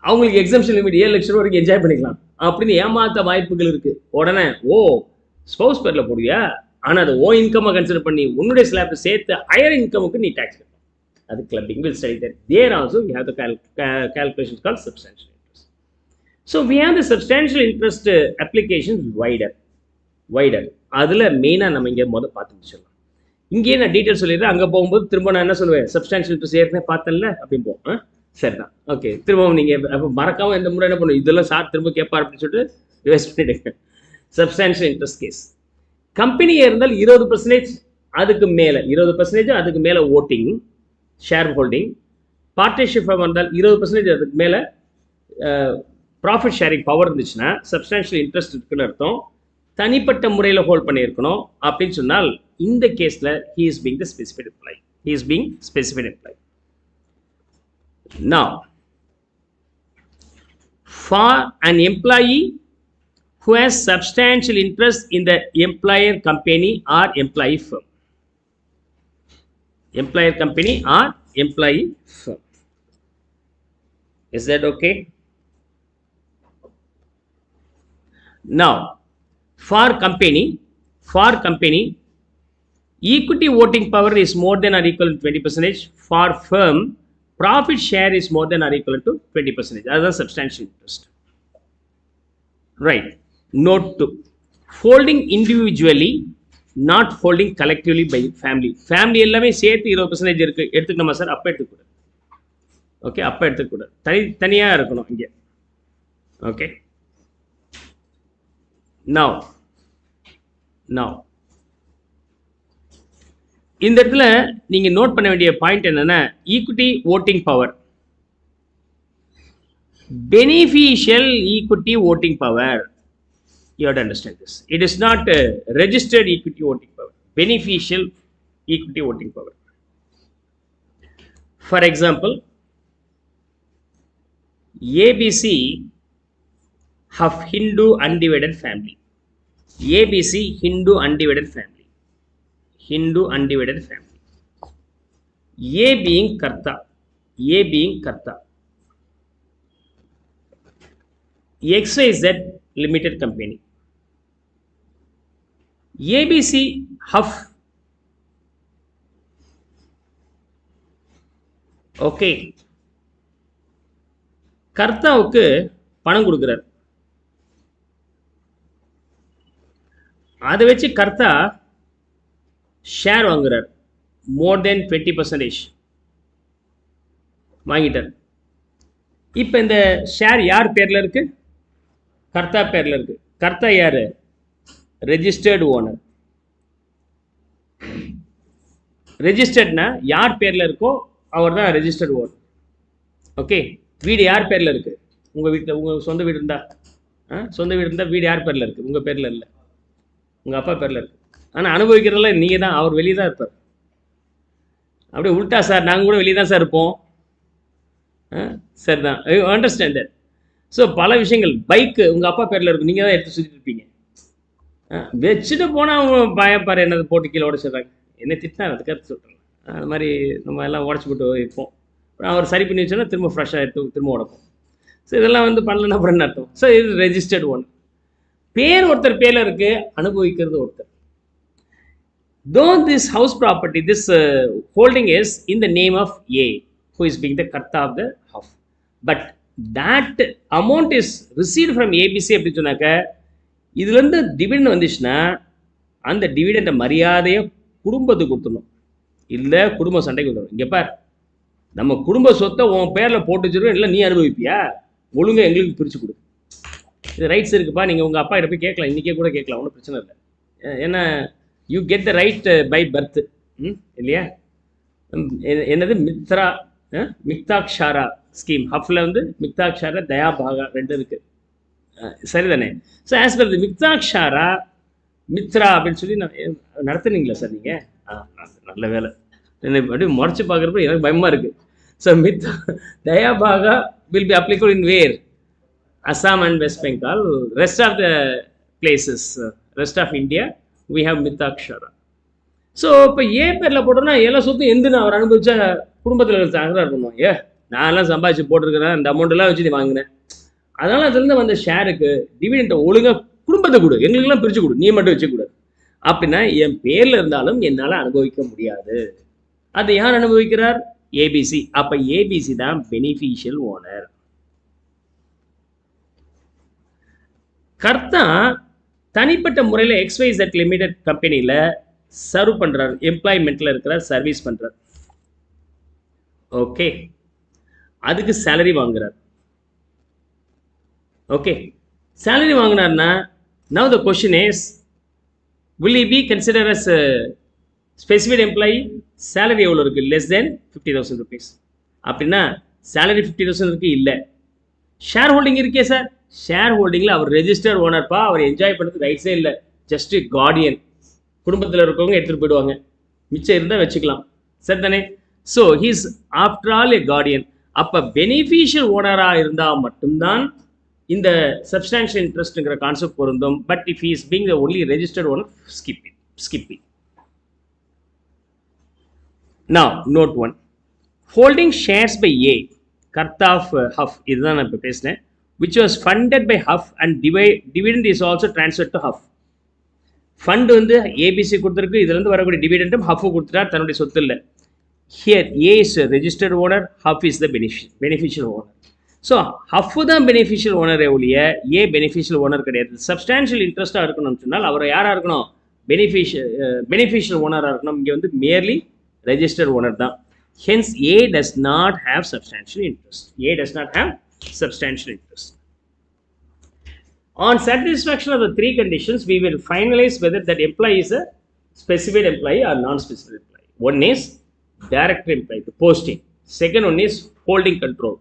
அவங்களுக்கு எக்ஸம்ஷன் லிமிட் 7 லட்ச ரூபா வரைக்கும் என்ஜாய் பண்ணிக்கலாம் அப்படின்னு ஏமாற்ற வாய்ப்புகள் இருக்குது. உடனே ஸ்பவுஸ் பேரில் போடுவியா, ஆனால் அதை இன்கம்மை கன்சிடர் பண்ணி உன்னுடைய ஸ்லாப்பை சேர்த்து ஹையர் இன்கமுக்கு நீ டேக்ஸ் கட்டணும். அது clubbing will study that. There also we have the calculations called substantial interest. So we have the substantial interest applications wider. அதில் மெயினாக நம்ம இங்கே பார்த்து முடிச்சிடலாம். இங்கேயே நான் டீட்டெயில் சொல்லிடுறேன், அங்கே போகும்போது திரும்ப நான் என்ன சொல்லுவேன், சப்ஸ்டான்ஷியல் இன்ட்ரெஸ்ட் ஏற்கனவே பார்த்தல அப்படின்னு போவோம். சரிதான், ஓகே. திரும்பவும் நீங்கள் அப்போ மறக்காமல் இந்த முறை என்ன பண்ணுவோம், இதெல்லாம் சார் திரும்ப கேட்பார் அப்படின்னு சொல்லிட்டு ரிவைஸ் பண்ணிடுங்க. சப்ஸ்டான்ஷியல் இன்ட்ரெஸ்ட் கேஸ் கம்பெனியாக இருந்தால் 20% அதுக்கு மேலே, 20% அதுக்கு மேலே ஓட்டிங் ஷேர் ஹோல்டிங். பார்ட்னர்ஷிப் இருந்தால் 20% அதுக்கு மேலே ப்ராஃபிட் ஷேரிங் பவர் இருந்துச்சுன்னா சப்ஸ்டான்ஷியல் இன்ட்ரெஸ்ட் இருக்குன்னு அர்த்தம். தனிப்பட்ட முறையில் ஹோல்ட் பண்ணியிருக்கணும் அப்படின்னு சொன்னால் இந்த கேஸில் he is being the specified employee. He is being specified employee. Now, for an employee who has substantial interest in the employer company or employee firm. Employer company or employee firm. Is that okay? Now, for company, equity voting power is more than or equal to 20%. For firm, profit share is more than or equal to 20%. That's a substantial interest. Right. Note 2. Holding individually, not holding collectively by family. Family எல்லாமே சேர்த்து 20% இருக்கு எடுத்துக்கணுமா sir? அப்ப எடுத்துக்கூடாது. Okay, அப்ப எடுத்துக்கூடாது. தனியா இருக்கணும் இங்க. ஓகே. Now இந்த இடத்துல நீங்க நோட் பண்ண வேண்டிய பாயிண்ட் என்னன்னா, equity voting power. Beneficial equity voting power. You have to understand this. It is not a registered equity voting power. Beneficial equity voting power. For example, ABC have Hindu undivided family. ABC Hindu undivided family. Hindu undivided family. A being Karta. A being Karta. XYZ limited company. ABC Huff. Okay, கர்த்தாவுக்கு பணம் கொடுக்குறார். அதை வச்சு கர்த்தா share வாங்குறார். மோர் தென் 20% வாங்கிட்டார். இப்போ இந்த share யார் பேர்ல இருக்கு? கர்த்தா பேர்ல இருக்கு. கர்த்தா யாரு? Registered owner. ரெஜிஸ்டர்ட்னா யார் பேர்ல இருக்கோ அவர் தான் ரெஜிஸ்டர்டு ஓனர். ஓகே, வீடு யார் பேர்ல இருக்கு? உங்க வீட்டில், உங்க சொந்த வீடு இருந்தா, சொந்த வீடு இருந்தால் வீடு யார் பேர்ல இருக்கு? உங்க பேர்ல இல்லை, உங்க அப்பா பேர்ல இருக்கு. ஆனால் அனுபவிக்கிறதெல்லாம் நீங்க தான். அவர் வெளியே தான் இருப்பார். அப்படியே உல்ட்டா சார், நாங்கள் கூட வெளியே தான் சார் இருப்போம். சரி தான், அண்டர்ஸ்டாண்ட் தட். ஸோ பல விஷயங்கள், பைக்கு உங்கள் அப்பா பேரில் இருக்கும், நீங்கள் தான் எடுத்து சுற்றிட்டு இருப்பீங்க. வச்சுட்டு போனால் அவங்க பயப்பாரு, என்னது போட்டு கீழே உடச்சிடுறாங்க. என்ன திட்டினா அதுக்கு கருத்து சொல்கிறாங்க. அது மாதிரி நம்ம எல்லாம் உடச்சி போட்டு இருப்போம். அப்புறம் அவர் சரி பண்ணி வச்சோன்னா திரும்ப ஃப்ரெஷ்ஷாக எடுத்து திரும்ப உடப்போம். ஸோ இதெல்லாம் வந்து பண்ணலன்னா அப்புறம் அர்த்தம். ஸோ இது ரெஜிஸ்டர்டு ஒன். பேர் ஒருத்தர் பேரில் இருக்குது, அனுபவிக்கிறது ஒருத்தர். Though this house property, this holding is in the name of A, who is being the karta of the house, but that amount is received from ABC அப்படின்னு சொன்னாக்க, இதுலேருந்து டிவிடெண்ட் வந்துச்சுன்னா அந்த டிவிடெண்டை மரியாதையை குடும்பத்துக்கு கொடுத்துடணும், இல்லை குடும்ப சண்டைக்கு கொடுத்துடணும். இங்கே பார், நம்ம குடும்ப சொத்தை உன் பேரில் போட்டு வச்சிருக்கோம், இல்லை நீ அனுபவிப்பியா, ஒழுங்காக எங்களுக்கு பிரித்து கொடு. இது ரைட்ஸ் இருக்குப்பா. நீங்கள் உங்கள் அப்பா கிட்ட போய் கேட்கலாம், இன்றைக்கே கூட கேட்கலாம், ஒன்றும் பிரச்சனை இல்லை. ஏன்னா you get the right by birth, இல்லையா? என்னது மிக்தாக்ஷாரா ஸ்கீம். ஹஃப்ல வந்து மிக்தாக்ஷாரா, தயாபாகா ரெண்டு இருக்கு, சரிதானே? So as per the Mitakshara Mitra அப்படின்னு சொல்லி நடத்துனீங்களா சார் நீங்கள்? நல்ல வேலை. என்ன அப்படியே முறைச்சி பார்க்குறப்ப எனக்கு பயமாக இருக்குது. So Dayabhaga will be applicable in where? Assam and West Bengal. Rest of the places, rest of India, we have Mithakshara. So இப்போ ஏன் பேரில் போட்டோம்னா எல்லா சொத்தும் எந்த அவர் அனுபவிச்சா குடும்பத்தில் தகராறு பண்ணுவோம். நான்லாம் சம்பாதிச்சு போட்டிருக்கிறேன், அந்த அமௌண்ட்டெல்லாம் வச்சு நீ வாங்கினேன், அதனால் அதுலேருந்து வந்த ஷேருக்கு டிவிடெண்ட்டை ஒழுங்காக குடும்பத்தை கொடு, எங்களுக்கெல்லாம் பிரித்து கொடு, நீ மட்டும் வச்சுக்கூடாது. அப்படின்னா என் பேரில் இருந்தாலும் என்னால் அனுபவிக்க முடியாது. அதை யார் அனுபவிக்கிறார்? ஏபிசி. அப்போ ஏபிசி தான் பெனிஃபிஷியல் ஓனர். கர்த்தா தனிப்பட்ட முறையில் XYZ லிமிடெட் கம்பெனியில் சர்வ் பண்ணுறார், எம்ப்ளாய்மெண்ட்டில் இருக்கிறார், சர்வீஸ் பண்ணுறார். ஓகே, அதுக்கு சேலரி வாங்குறார். ஓகே, சேலரி வாங்கினார்னா now the question is, will he be considered as a specified employee? Salary எவ்வளோ இருக்குது? Less than 50,000 rupees. அப்படின்னா சேலரி 50,000 இருக்குது, இல்லை. ஷேர் ஹோல்டிங் இருக்கே சார், ஷேர் ஹோல்டிங்கில் அவர் ரெஜிஸ்டர் ஓனர்ப்பா, அவர் என்ஜாய் பண்ணுறதுக்கு ரைட்ஸே இல்லை, ஜஸ்ட் கார்டியன். குடும்பத்தில் இருக்கவங்க எடுத்துகிட்டு போயிடுவாங்க, மிச்சம் இருந்தால் வச்சுக்கலாம், சரி தானே? ஸோ ஹீஸ் ஆஃப்டர் ஆல் ஏ கார்டியன். அப்போ பெனிஃபிஷியல் ஓனராக இருந்தால் மட்டும்தான் இந்த சப்ஸ்டான்ஷியல் இன்ட்ரெஸ்ட்ங்கிற கான்செப்ட் பொருந்தும். But if he is being the only registered owner, skip it. Now note 1, holding shares by A Karta of Huff, இதுதான் நான் இப்போ பேசினேன், which was funded by Huff and dividend is also transferred to Huff. Fund வந்து ABC கொடுத்துருக்கு, இதுலேருந்து வரக்கூடிய டிவிடெண்டும் HUF கொடுத்துட்டார், தன்னுடைய சொத்து இல்லை. Here A is registered owner, HUF is the beneficial owner. So HUF தான் பெனிஃபிஷியல் ஓனரே ஒழிய ஏ பெனிஃபிஷியல் ஓனர் கிடையாது. சப்ஸ்டான்ஷியல் இன்ட்ரெஸ்ட்டாக இருக்கணும்னு சொன்னால் அவர் யாராக இருக்கணும், பெனிஃபிஷியல் ஓனராக இருக்கணும். இங்கே வந்து மேர்லி ரெஜிஸ்டர்ட் ஓனர் தான். Hence A does not have substantial interest. A does not have substantial interest. On satisfaction of the three conditions, we will finalize whether that employee is a specified employee or non-specified employee. One is direct employee, the posting. Second one is holding control,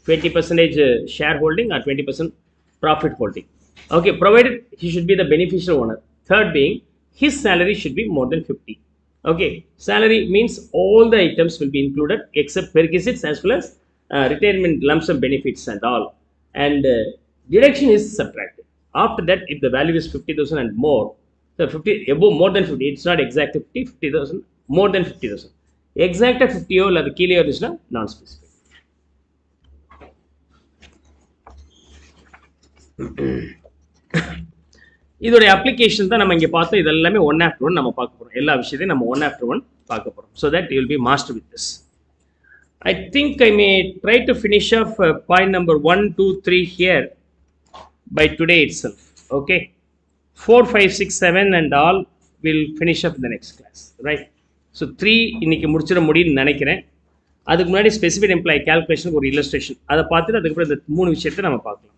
20% shareholding or 20% profit holding. Okay, provided he should be the beneficial owner. Third being, his salary should be more than 50. Okay, salary means all the items will be included except perquisites as well as retirement lump sum benefits and all. And deduction is subtracted. After that, if the value is 50,000 and more, so 50 above more than 50, it's not exactly 50,000, more than 50,000. Exact 50 or the kilo is not non-specific. இதோட application தான் நம்ம இங்கே பார்த்தோம். இது எல்லாமே one after one நம்ம பார்க்க போகிறோம். எல்லா விஷயத்தையும் நம்ம ஒன் ஆஃப்டர் ஒன் பார்க்க போகிறோம். So that you will B master with this. I think I may try to finish off point number 1, 2, 3 here by today itself. Okay, 4, 5, 6, 7 and all will finish up in the next class, right? So 3 இன்னைக்கு முடிச்சிட முடியும்னு நினைக்கிறேன். அதுக்கு முன்னாடி specific employee கால்குலேஷனுக்கு ஒரு illustration அதை பார்த்துட்டு அதுக்கப்புறம் இந்த 3 விஷயத்தை நம்ம பார்க்கலாம்.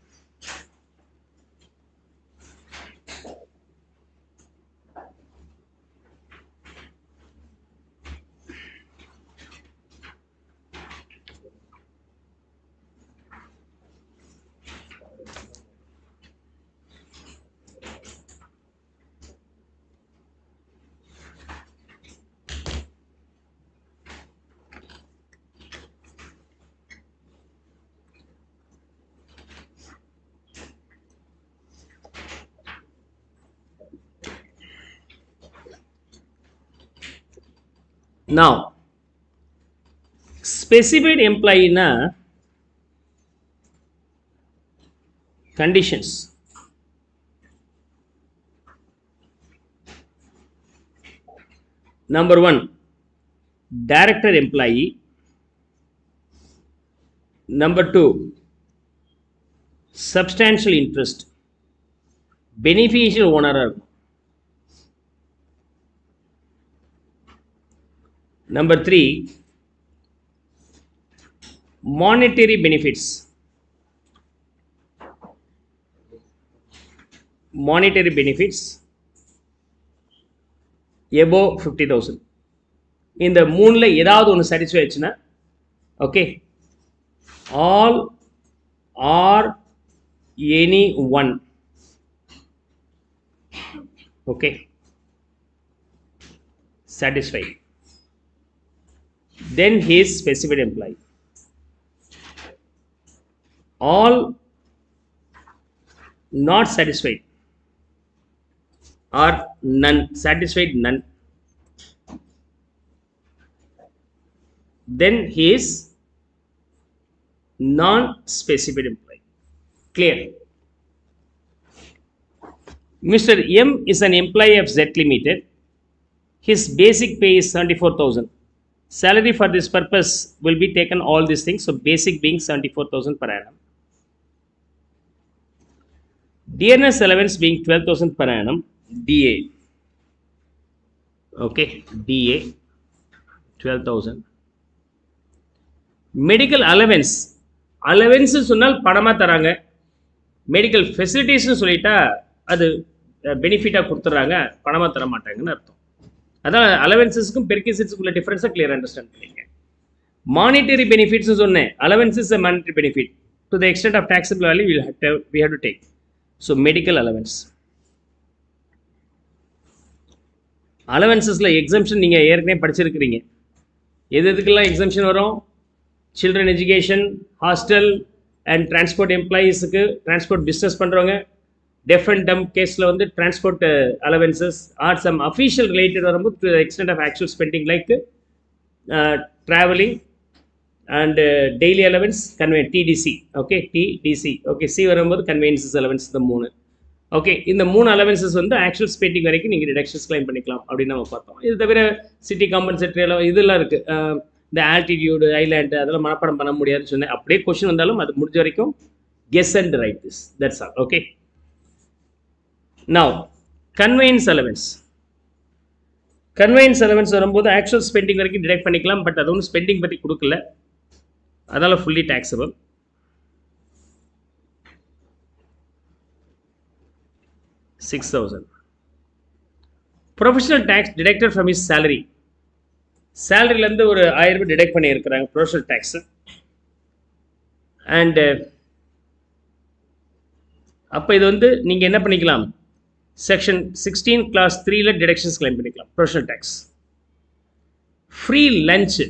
Now, specified employee na conditions. Number 1, director employee. Number 2, substantial interest, beneficial owner. Number 3, monetary benefits. Monetary benefits above 50,000. இந்த மூணுல ஏதாவது ஒன்று சாட்டிஸ்ஃபை ஆச்சுன்னா okay, all or any one. Okay, satisfied, then he is specified employee. All not satisfied or none, satisfied none, then he is non-specified employee. Clear? Mr. M is an employee of Z Limited. His basic pay is 74,000. Salary for this purpose will be taken all these things. So basic being 74,000 per annum. Dearness allowance being 12,000 per annum. DA. Okay, DA 12,000. Medical allowance. Allowance சொன்னால் பணமா தராங்க. Medical facilities சொல்லிட்டா அது பெனிஃபிட்டா கொடுத்துறாங்க, பணமா தர மாட்டாங்கன்னு அர்த்தம். அதான் அலவன்சஸ்க்கும் பெர்கிசிட்ஸ்க்குள்ள டிஃபரன்ஸை கிளியர் அண்டர்ஸ்டாண்ட் பண்ணிங்க. மானிட்டரி பெனிஃபிட்ஸ் சொன்னேன். Allowance is a monetary benefit to the extent of taxable value we have to take. So medical allowance. அலவன்சஸ்ல எக்ஸம்ஷன் நீங்க ஏற்கனவே படிச்சிருக்கிறீங்க. எதுக்கெல்லாம் எக்ஸம்ஷன் வரும்? Children education, hostel and transport எம்ப்ளாயீஸுக்கு, டிரான்ஸ்போர்ட் பிஸ்னஸ் பண்ணுறவங்க, டெஃப் அண்ட் டம் கேஸில் வந்து transport allowances are some official related வரும்போது to extent of actual spending like travelling and daily allowance conveyance TDC. Okay, TDC. Okay, C வரும்போது conveyances allowance இந்த மூணு. Okay, இந்த மூணு அலவன்சஸ் வந்து ஆக்சுவல் ஸ்பெண்டிங் வரைக்கும் நீங்கள் டிடக்ஷன்ஸ் கிளைம் பண்ணிக்கலாம் அப்படின்னு நம்ம பார்த்தோம். இது தவிர சிட்டி காம்பன்சேட்டரி இதெல்லாம் இருக்குது. இந்த ஆல்டிடியூடு ஐலாண்டு அதெல்லாம் மனப்பாடம் பண்ண முடியாதுன்னு சொன்னேன். அப்படியே கொஸ்டின் வந்தாலும் அது முடிஞ்ச வரைக்கும் guess and write this, that's all. Okay, now conveyance allowance. Conveyance allowance வரும்போது ஆக்சுவல் ஸ்பெண்டிங் வரைக்கும் டிடெக்ட் பண்ணிக்கலாம். பட் அது ஒன்றும் ஸ்பெண்டிங் பற்றி கொடுக்கல, அதனால் fully taxable. 6,000. Professional tax detected from is salary. சேலரியிலேருந்து ஒரு 1000 ரூபாய் டிடெக்ட் பண்ணியிருக்கிறாங்க ப்ரொஃபஷனல் டேக்ஸு. அண்டு அப்போ இது வந்து நீங்கள் என்ன பண்ணிக்கலாம், செக்ஷன் 16 கிளாஸ் 3ல டிடக்ஷன்ஸ் கிளைம் பண்ணிக்கலாம் professional tax. Free lunch.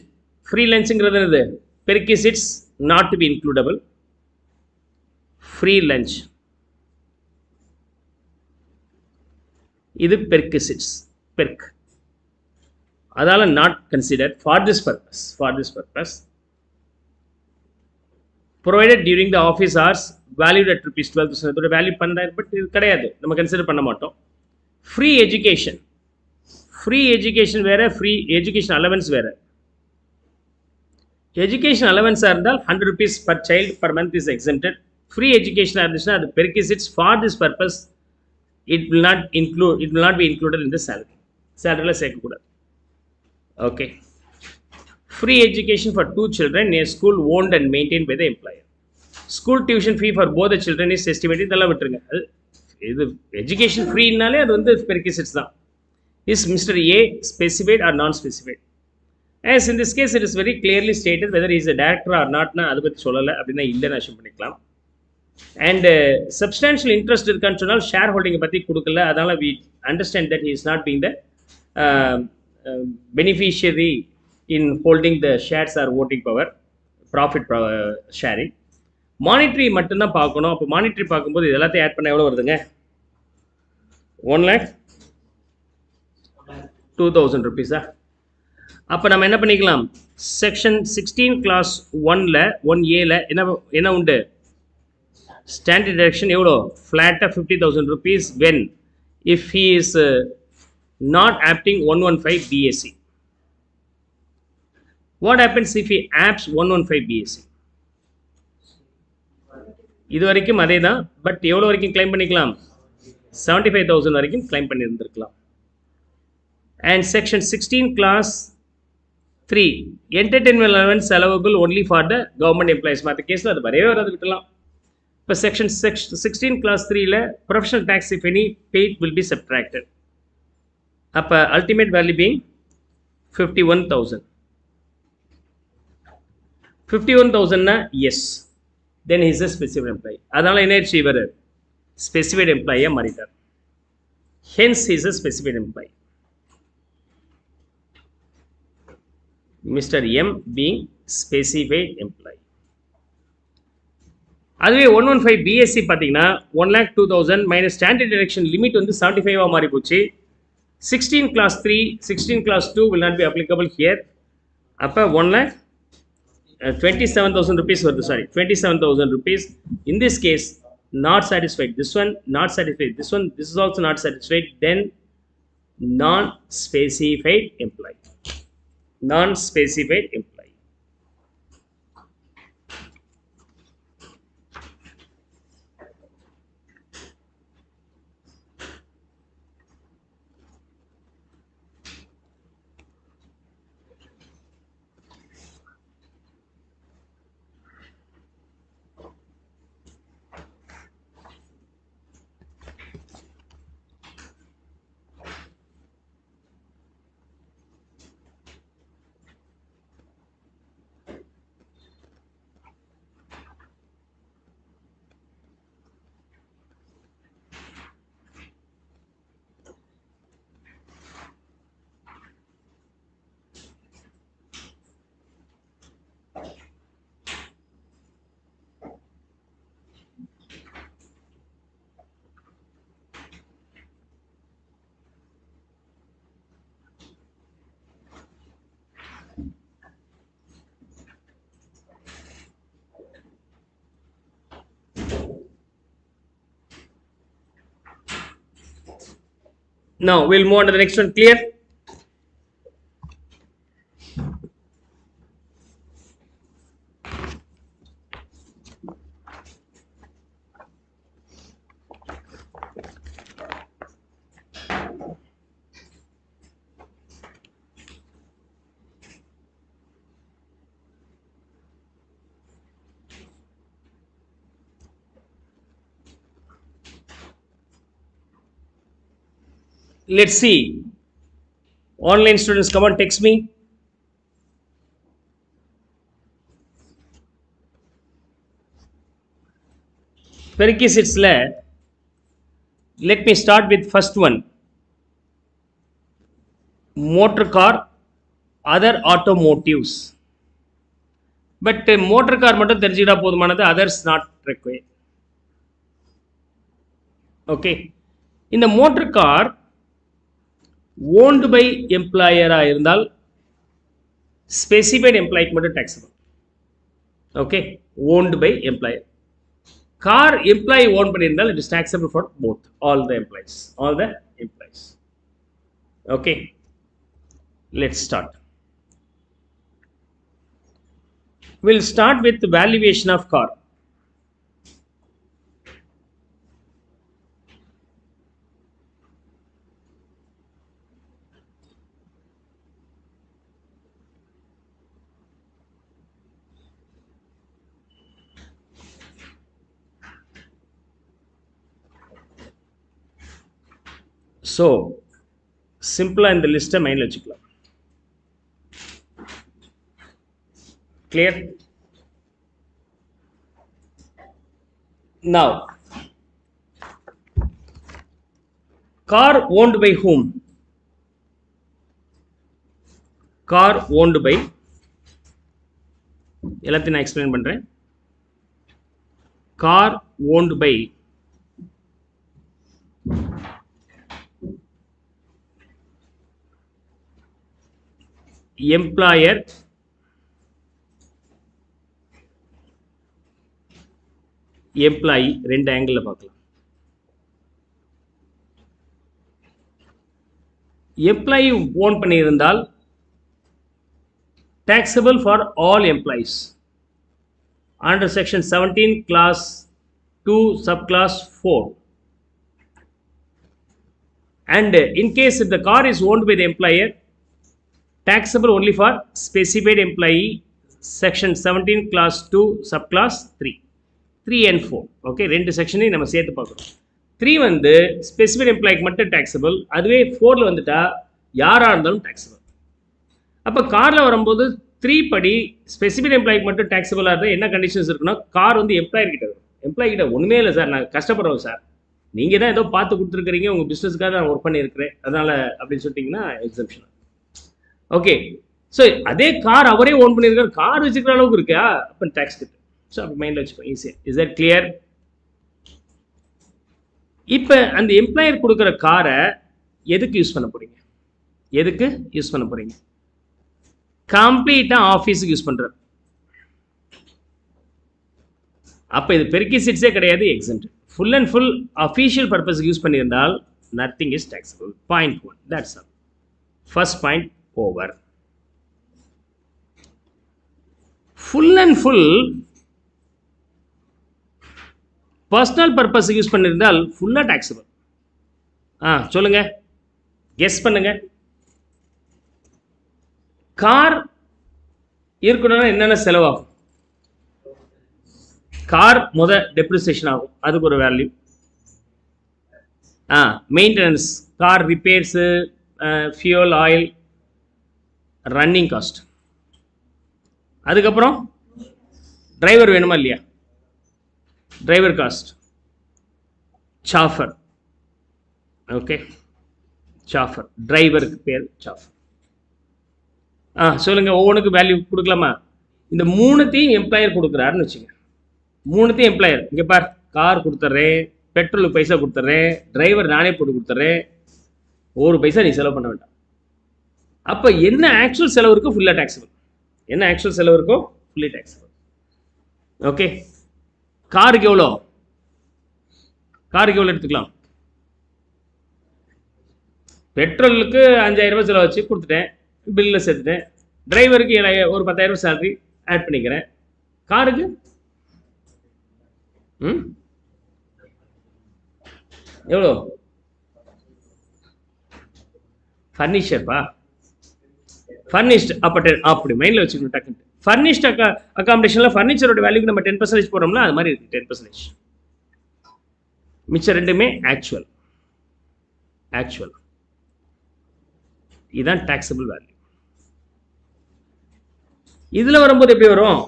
Free லஞ்சுங்கிறது என்னது? Perquisites not to be includable. Free lunch இது பெர்கிசிட்ஸ், பெர்க், அதால not considered for this purpose. For this purpose provided during the office hours valued at ₹12,000. அதோட value பண்ணாரு, but இது கிடையாது, நம்ம consider பண்ண மாட்டோம். Free education. ஃப்ரீ எஜுகேஷன் வேற, ஃப்ரீ எஜுகேஷன் அலவன்ஸ் வேற. எஜுகேஷன் அலவன்ஸாக இருந்தால் ₹100 per child per month is exempted. Free எஜுகேஷனாக இருந்துச்சுன்னா அது perquisites for this purpose. It will not be included in the salary. Salary சேர்க்கக்கூடாது. Okay. Free education for 2 children in a school owned and maintained by the employer. School tuition fee for both the children is estimated. இதெல்லாம் விட்டுருங்க. இது education ஃப்ரீனாலே அது வந்து பெர்கிசிட்ஸ் தான். Is Mr. A specified or non-specified? As in this case, it is very clearly stated whether he is a director or not. அதை பற்றி சொல்லலை அப்படின்னா இல்லைன்னு அஷ்யூம் பண்ணிக்கலாம். அண்ட் சப்ஸ்டான்ஷியல் இன்ட்ரெஸ்ட் இருக்கான்னு சொன்னால் ஷேர் ஹோல்டிங்கை பற்றி கொடுக்கல. அதனால் we understand that he is not being the beneficiary in holding the shares or voting power, profit sharing. Monetary மட்டும்தான் பார்க்கணும். அப்போ மானிட்ரி பார்க்கும்போது இது எல்லாத்தையும் ஆட் பண்ண எவ்வளோ வருதுங்க? 1,02,000 rupees. அப்போ நம்ம என்ன பண்ணிக்கலாம், செக்ஷன் 16 கிளாஸ் 1ல 1Aல என்ன உண்டு? Standard deduction எவ்வளோ? ஃப்ளாட்டாக 50,000 rupees when if he is not apting 115 BAC. What happens if he apts 115 BAC? இது வரைக்கும் அதே தான், பட் எவ்வளோ வரைக்கும் கிளைம் பண்ணிக்கலாம்? 75,000 வரைக்கும் கிளைம் பண்ணியிருந்திருக்கலாம். And section 16 clause 3 entertainment allowance allowable only for the government employees. மற்ற கேஸில் அது வரவே வராது, விட்டுலாம். இப்போ செக்ஷன் 16 கிளாஸ் 3ல professional tax if any paid will be subtracted. அப்போ அல்டிமேட் வேல்யூ பீங் 51,000. 51,000னா yes, then is a specified employee. அதனால் என்ன ஆயிடுச்சு, இவர் ஸ்பெசிஃபைட் எம்ப்ளாயியாக மாறிட்டார். Hence is a specified employee. Mister M being specified employee. அதுவே 115 பிஎஸ்சி பார்த்தீங்கன்னா 1,02,000 மைனஸ் ஸ்டாண்டர்ட் டிடக்ஷன் லிமிட் வந்து 75 மாறி போச்சு. 16 clause 3, 16 class 2 will not be applicable here. அப்போ 1,27,000 rupees வருது. Sorry, 27,000 rupees. In this case, not satisfied. This one not satisfied. This one, this is also not satisfied. Then non-specified employee. Non-specified employee. Now we'll move on to the next one. Clear? Let's see. Online students, come on, text me. Prerequisites la, let me start with first one. Motor car, other automotives. But motor car மட்டும் தெரிஞ்சிட்டா போதுமானது, others not required. Okay. In the motor car owned by employer இருந்தால் specified employee மட்டும் taxable. Okay, owned by employer. Car employee own பண்ணியிருந்தால் it is taxable for both, all the employees. Okay, let's start. We'll start with the valuation of car. So simple இந்த லிஸ்ட்டை மைண்டில் வச்சுக்கலாம். Clear? Now, car owned by whom? Car owned by, எல்லாத்தையும் நான் explain பண்றேன். Car owned by employer employee ரெண்டு angle பார்க்கலாம். Employee own பண்ணியிருந்தால் taxable for all employees under section 17 class 2 subclass 4, and in case if the car is owned by the employer, taxable only for specified employee section 17 class 2 subclass 3 and 4. Okay, ரெண்டு செக்ஷனையும் நம்ம சேர்த்து பார்க்குறோம். 3 வந்து specified எம்ப்ளாய்க்கு மட்டும் taxable, அதுவே 4ல் வந்துட்டா யாராக இருந்தாலும் taxable. அப்போ காரில் வரும்போது 3 படி ஸ்பெசிஃபைட் எம்ப்ளாய்க்கு மட்டும் taxableஆக இருந்தால் என்ன கண்டிஷன்ஸ் இருக்குன்னா, கார் வந்து எம்ப்ளாயர் கிட்ட வரும். எம்ப்ளாயி கிட்ட ஒன்றுமே இல்லை சார், நான் கஷ்டப்படுறோம் சார், நீங்கள் தான் ஏதோ பார்த்து கொடுத்துருக்குறீங்க, உங்கள் பிஸ்னஸ்க்காக நான் ஒர்க் பண்ணியிருக்கிறேன், அதனால் அப்படின்னு சொல்லிட்டிங்கன்னா எக்ஸம்ஷன். ஓகே, ஸோ அதே கார் அவரே ஓன் பண்ணியிருக்காரு, கார் வச்சுக்கிற அளவுக்கு இருக்கா, அப்போ டேக்ஸ் கிட்ட. ஸோ அப்போ மைண்டில் வச்சுக்கோ, ஈஸியாக. Is that clear? இப்போ அந்த எம்ப்ளாயர் கொடுக்குற காரை எதுக்கு யூஸ் பண்ண போறீங்க? கம்ப்ளீட்டாக ஆஃபீஸுக்கு யூஸ் பண்ணுறாரு. அப்போ இது பெர்கிசிட்ஸே கிடையாது, exempt. Full and full official பர்பஸ்க்கு யூஸ் பண்ணியிருந்தால் nothing is taxable. Point 1, that's all. First point over. Full and full personal பர்பஸ்க்கு யூஸ் பண்ணியிருந்தால் ஃபுல்லாக taxable. சொல்லுங்க, கெஸ் பண்ணுங்க. கார் இருக்கணும்னா என்னென்ன செலவாகும்? கார் டெப்ரிசியேஷன் ஆகும், அதுக்கு ஒரு value. Maintenance, car repairs, fuel, oil, running cost. அதுக்கப்புறம் டிரைவர் வேணுமா இல்லையா? Driver cost, chauffeur. Okay, chauffeur, டிரைவருக்கு பேர் சாஃபர். சொல்லுங்க, ஒவ்வொன்றுக்கு வேல்யூ கொடுக்கலாமா? இந்த மூணுத்தையும் எம்ப்ளாயர் கொடுக்குறாருன்னு வச்சுங்க. மூணுத்தையும் எம்ப்ளாயர், இங்கே பார், கார் கொடுத்துட்றேன், பெட்ரோலுக்கு பைசா கொடுத்துட்றேன், டிரைவர் நானே போட்டு கொடுத்துட்றேன், ஒரு பைசா நீ செலவு பண்ண வேண்டாம். அப்போ என்ன ஆக்சுவல் செலவு இருக்கோ ஃபுல்லாக taxable. என்ன ஆக்சுவல் செலவு இருக்கோ ஃபுல்லி taxable. ஓகே, காருக்கு எவ்வளோ எடுத்துக்கலாம்? பெட்ரோலுக்கு 5000 ரூபாய் செலவாச்சு கொடுத்துட்டேன், பில்லில் சேர்த்துட்டேன். டிரைவருக்கு ஒரு 10,000 சேலரி ஆட் பண்ணிக்கிறேன். காருக்கு எவ்வளோ? ஃபர்னிச்சர்ப்பா, ஃபர்னிஷ்டு. அப்படி மைண்டில் வச்சுக்கணும் டக்குன்னு. ஃபர்னிஷ்ட் அகாமடேஷனில் ஃபர்னிச்சரோட வேல்யூக்கு நம்ம 10% போடுறோம்னா அது மாதிரி இருக்குது 10%. மிச்சம் ரெண்டுமே ஆக்சுவல். இதுதான் டாக்ஸபிள் வேல்யூ. இதில் வரும்போது எப்படி வரும்?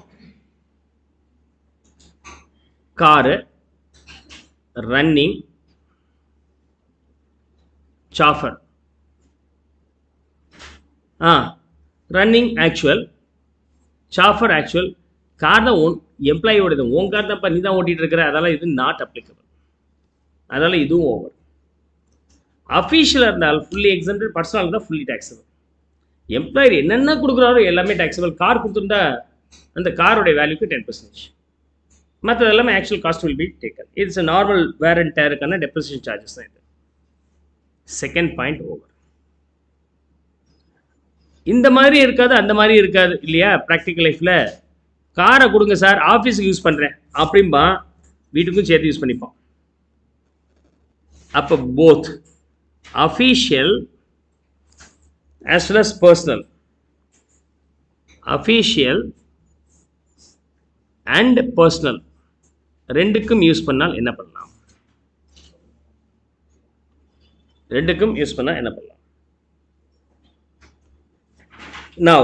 Car, running, chauffeur. Running actual, chauffeur actual. Car தான் எம்ப்ளாயோடது, உன் கார் தான் நீ தான் ஓட்டிகிட்டு இருக்கிற, அதெல்லாம் இது நாட் அப்ளிகபிள். அதனால் இதுவும் ஓவர். அஃபீஷியலாக இருந்தால் ஃபுல்லி எக்ஸம்ப்டட், பர்சனல் தான் ஃபுல்லி டாக்ஸபிள். எம்ப்ளாயர் என்னென்ன கொடுக்குறாரோ எல்லாமே டாக்ஸபிள். கார் கொடுத்துருந்தா அந்த காரோடைய வேல்யூக்கு 10%. மற்றது எல்லாமே actual cost will be taken. It's normal wear and டேருக்கான டெப்ரிசியேஷன் சார்ஜஸ் தான் இது. Second point over. இந்த மாதிரி இருக்காது, அந்த மாதிரி இருக்காது இல்லையா? ப்ராக்டிக்கல் லைஃப்பில் காரை கொடுங்க சார், ஆஃபீஸுக்கு யூஸ் பண்ணுறேன் அப்படின்பா, வீட்டுக்கும் சேர்த்து யூஸ் பண்ணிப்போம். அப்போ both official as well as personal, official and personal ரெண்டுக்கும் யூஸ் பண்ணால் என்ன பண்ணலாம்? Now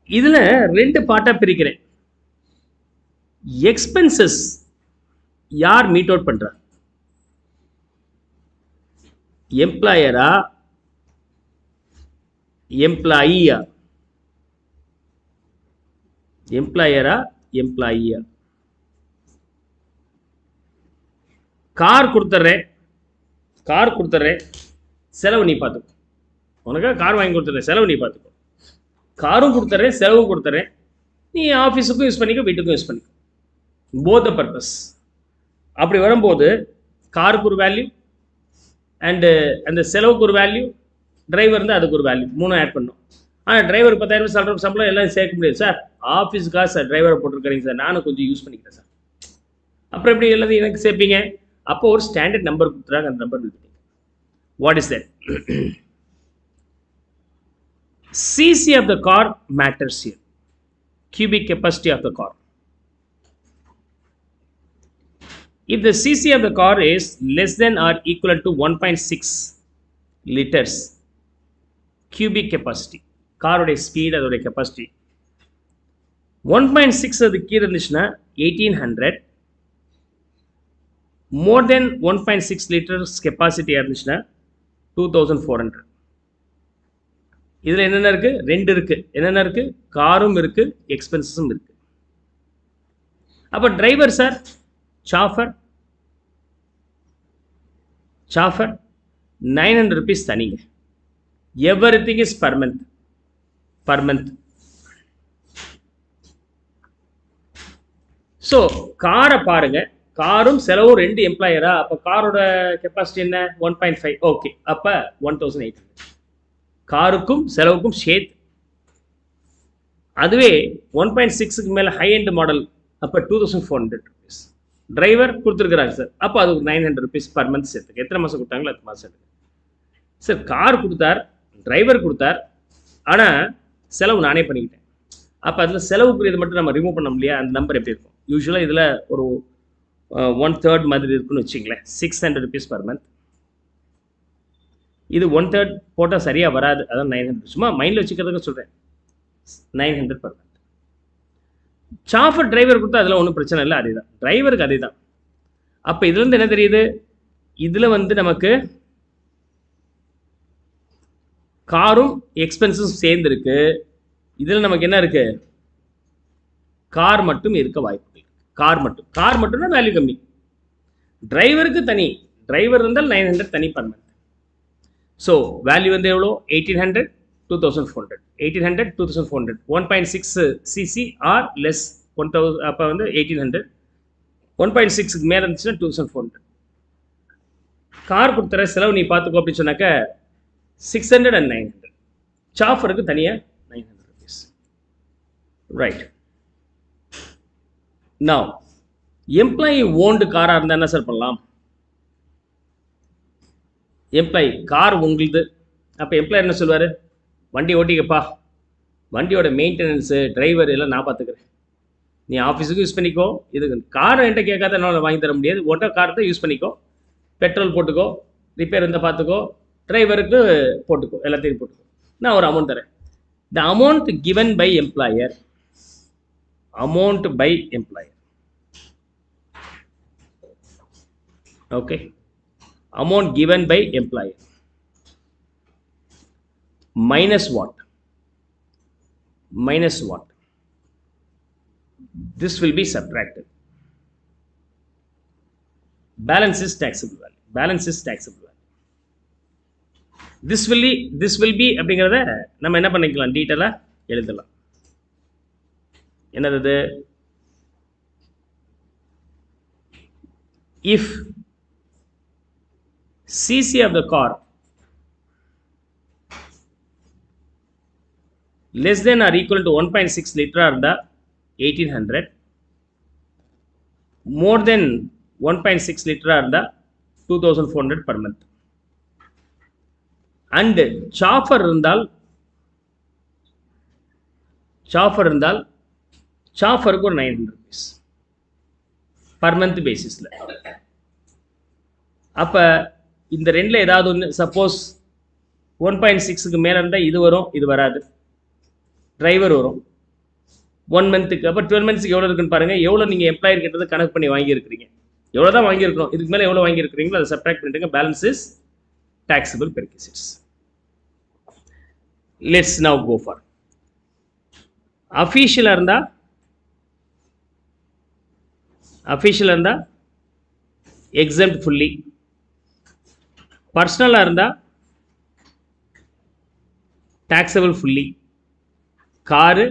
இதுல ரெண்டு பார்ட்டா பிரிக்கிறேன். எக்ஸ்பென்சஸ் யார் மீட் அவுட் பண்றா? எம்ப்ளாயரா, எம்ப்ளாயியா? கார் கொடுத்துட்றேன், செலவு நீ பார்த்துக்கோ. உனக்காக கார் வாங்கி கொடுத்துட்றேன், செலவு நீ பார்த்துக்கோ. காரும் கொடுத்துட்றேன், செலவும் கொடுத்துட்றேன், நீ ஆஃபீஸுக்கும் யூஸ் பண்ணிக்கோ, வீட்டுக்கும் யூஸ் பண்ணிக்கோ. Both the purpose. அப்படி வரும்போது காருக்கு ஒரு வேல்யூ அண்டு அந்த செலவுக்கு ஒரு வேல்யூ, டிரைவர் இருந்தால் அதுக்கு ஒரு வேல்யூ, மூணும் ஆட் பண்ணோம். ஆனால் டிரைவர் 10,000 சம்பளம் எல்லாம் சேர்க்க முடியாது சார். ஆஃபீஸுக்காக சார் டிரைவரை போட்டிருக்கிறீங்க சார், நானும் கொஞ்சம் யூஸ் பண்ணிக்கிறேன் சார். அப்புறம் எப்படி எல்லாத்தையும் எனக்கு சேர்ப்பீங்க? அப்போ ஒரு ஸ்டாண்டர்ட் நம்பர் கொடுத்துறாங்க, அந்த நம்பர் கொடுத்துருங்க. What is that? cc of the car matters here. Cubic capacity of the car. If the cc of the car is less than or equal to 1.6 liters cubic capacity, காரோட speed, அதோட capacity 1.6 அது கீழே இருந்துச்சுன்னா 1800, மோர் தென் 1.6 litres கெப்பாசிட்டியாக இருந்துச்சுன்னா 2400. இதில் என்னென்ன இருக்கு? ரெண்டு இருக்கு. என்னென்ன இருக்கு? காரும் இருக்கு, எக்ஸ்பென்சஸும் இருக்கு. அப்போ டிரைவர் சார், சாஃபர் 900 rupees தனிங்க. Everything is per month. So காரை பாருங்க, காரும் செலவும் ரெண்டு எம்ப்ளாயரா? அப்போ காரோட கெப்பாசிட்டி என்ன? 1.5. ஓகே, அப்போ 1800. காருக்கும் செலவுக்கும் சேர்த்து. அதுவே 1.6க்கு மேலே ஹை எண்ட் மாடல், அப்போ 2400 rupees. டிரைவர் கொடுத்துருக்குறாங்க சார், அப்போ அது 900 rupees per month சேர்த்துக்கு. எத்தனை மாதம் கொடுத்தாங்களோ அது மாதம் சேர்த்துக்கு. சார் கார் கொடுத்தார், டிரைவர் கொடுத்தார், ஆனால் செலவு நானே பண்ணிக்கிட்டேன். அப்போ அதில் செலவுக்குரியது மட்டும் நம்ம ரிமூவ் பண்ண முடியாது. அந்த நம்பர் எப்படி இருக்கும்? யூஸ்வலாக இதில் ஒரு 1/3 மாதிரி இருக்குன்னு வச்சுங்களேன். 600 rupees per month. இது 1/3 போட்டால் சரியாக வராது, அதான் 900. சும்மா மைண்டில் வச்சுக்கிறதுக்கு சொல்கிறேன். 900 per month. சாஃபர் டிரைவர் கொடுத்தா அதில் ஒன்றும் பிரச்சனை இல்லை, அதே தான் டிரைவருக்கு, அதே தான். அப்போ இதுலேருந்து என்ன தெரியுது? இதில் நமக்கு காரும் எக்ஸ்பென்சஸும் சேர்ந்துருக்கு. இதில் நமக்கு என்ன இருக்கு? கார் மட்டும் இருக்க வாய்ப்பு இல்லை. கார் மட்டும்னா வேல்யூ கம்மி. டிரைவருக்கு தனி, டிரைவர் இருந்தால் 900 தனி per month. ஸோ வேல்யூ எவ்வளோ? 1800, 2400. 1800, 2400. 1.6 cc ஆர் லெஸ் 1000. அப்போ 1800. 1.6க்கு மேலே இருந்துச்சுன்னா 2400. கார் கொடுத்துற செலவு நீ பார்த்துக்கோ அப்படின்னு சொன்னாக்க 600 and 900. சாஃபருக்கு தனியாக 900 rupees. Right. Now, employee owned காராக இருந்தால் என்ன சார் பண்ணலாம்? எம்ப்ளாயி கார் உங்களுது. அப்போ எம்ப்ளாயர் என்ன சொல்லுவார்? வண்டி ஓட்டிக்கப்பா, வண்டியோட மெயின்டெனன்ஸு டிரைவர் எல்லாம் நான் பார்த்துக்கிறேன், நீ ஆஃபீஸுக்கும் யூஸ் பண்ணிக்கோ, இதுக்கு காரை என்கிட்ட கேட்காத என்னால் வாங்கி தர முடியாது, ஓட்ட கார் தான் யூஸ் பண்ணிக்கோ, பெட்ரோல் போட்டுக்கோ, ரிப்பேர் இருந்தால் பார்த்துக்கோ, டிரைவருக்கு போட்டுக்கோ, எல்லாத்தையும் போட்டுக்கோ, நான் ஒரு அமௌண்ட் தரேன். The amount given by employer, amount by employer, okay, amount given by employer minus what? Minus what? This will be subtracted. Balance is taxable value. Balance is taxable value. This will be அப்படிங்கறத நம்ம என்ன பண்ணிக்கலாம், டீடைலா எழுதலாம். என்னது? if cc of the car less than or equal to 1.6 liter or the 1800, more than 1.6 liter or the 2400 per month, and chauffeur இருந்தால் chauffeur-க்கு ஒரு 900 rupees per month பேசிஸ்ல. அப்போ இந்த ரெண்டில் ஏதாவது ஒன்று, சப்போஸ் 1.6க்கு மேலே இருந்தால் இது வரும், இது வராது, டிரைவர் வரும் 1 மந்த்துக்கு. அப்போ 12 மந்த்ஸுக்கு எவ்வளோ இருக்குன்னு பாருங்கள். எவ்வளோ நீங்கள் எம்ப்ளாயர் கிட்டது கணக்கு பண்ணி வாங்கியிருக்கிறீங்க, எவ்வளோ தான் வாங்கியிருக்கணும், இதுக்கு மேலே எவ்வளோ வாங்கியிருக்கிறீங்களோ அதை சப்ட்ராக்ட் பண்ணிட்டுங்க. Balance is taxable perquisites. Let's now go for அஃபீஷியலாக இருந்தால் exempt fully, பர்சனலாக இருந்தால் taxable fully, car,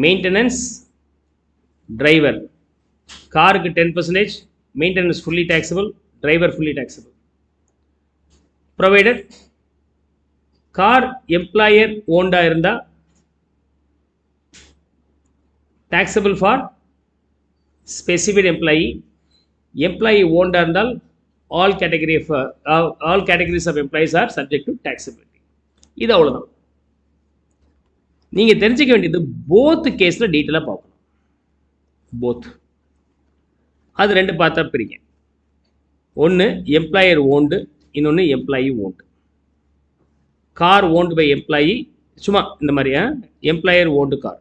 maintenance, driver, காருக்கு 10%, maintenance fully taxable, driver fully taxable, provided car employer ஓன்டாக இருந்தால் taxable for specified employee, employee owned இருந்தால் all categories of employees are subject to taxability. இது அவ்வளோதான். நீங்கள் தெரிஞ்சிக்க வேண்டியது போத் கேஸில் டீட்டெயிலாக பார்க்கணும். போத் அது ரெண்டு பார்த்தா பிரிங்க. ஒன்று எம்ப்ளாயர் ஓன்டு, இன்னொன்று employee owned. Car owned by employee, சும்மா இந்த மாதிரி எம்ப்ளாயர் ஓன்டு கார்.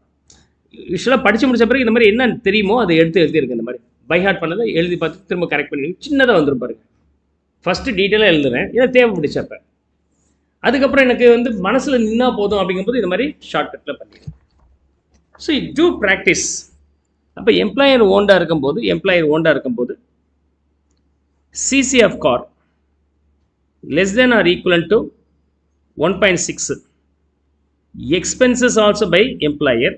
யூஸ்வலாக படித்து முடிச்ச பிறகு இந்த மாதிரி என்ன தெரியுமோ அதை எழுதியிருக்கு. இந்த மாதிரி பைஹார்ட் பண்ணதை எழுதி பார்த்து திரும்ப கரெக்ட் பண்ணி சின்னதாக வந்துடும் பாருங்க. ஃபஸ்ட்டு டீட்டெயிலாக எழுதுறேன், இதை தேவைப்படுச்சப்ப. அதுக்கப்புறம் எனக்கு மனசில் நின்னா போதும் அப்படிங்கும்போது இந்த மாதிரி ஷார்ட்கட்டில் பண்ணிடுறேன். So do practice. அப்போ எம்ப்ளாயர் ஓண்டாக இருக்கும்போது CC of car less then or equal to 1.6, expenses also by employer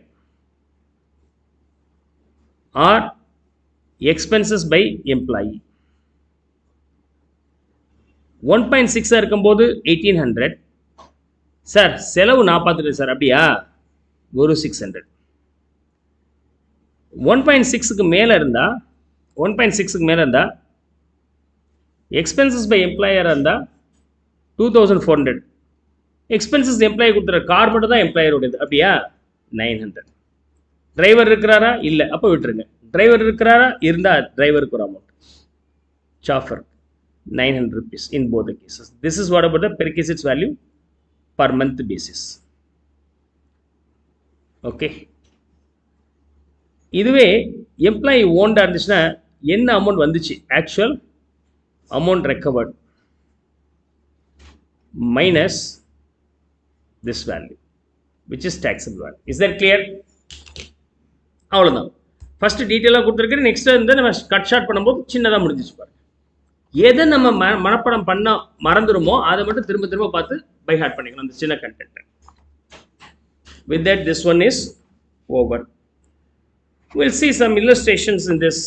or expenses by employee. 1.6 இருக்கும்போது 1800 சார், செலவு நான் பார்த்துட்டேன் சார், அப்படியா, ஒரு 600. 1.6க்கு மேலே இருந்தால் எக்ஸ்பென்சஸ் பை எம்ப்ளாயர் இருந்தால் 2400. எக்ஸ்பென்சஸ் எம்ப்ளாயி கொடுத்துற கார் மட்டும் தான் எம்ப்ளாயருடையது, அப்படியா 900. டிரைவர் இருக்கிறாரா? இல்லை, அப்போ விட்டுருங்க. டிரைவர் இருக்கிறாரா? இருந்தால் டிரைவருக்கு ஒரு amount, chauffeur 900 rupees in both the cases. This is what about the perquisites value per month basis. Okay. இதுவே எம்ப்ளாயி ஓன்டாக இருந்துச்சுன்னா என்ன அமௌண்ட் வந்துச்சு, actual amount recovered minus this value which is taxable value. Is that clear? அவ்வளோதான். First டீட்டெயிலாக கொடுத்துருக்கேன். Next நம்ம cut short பண்ணும்போது சின்னதாக முடிஞ்சிச்சு பாருங்க. எதை நம்ம மனப்படம் பண்ண மறந்துடுமோ அதை மட்டும் திரும்ப திரும்ப பார்த்து பை ஹார்ட் பண்ணிக்கணும் அந்த சின்ன கண்டென்ட்டை. With that this one is over. Will see some illustrations in this.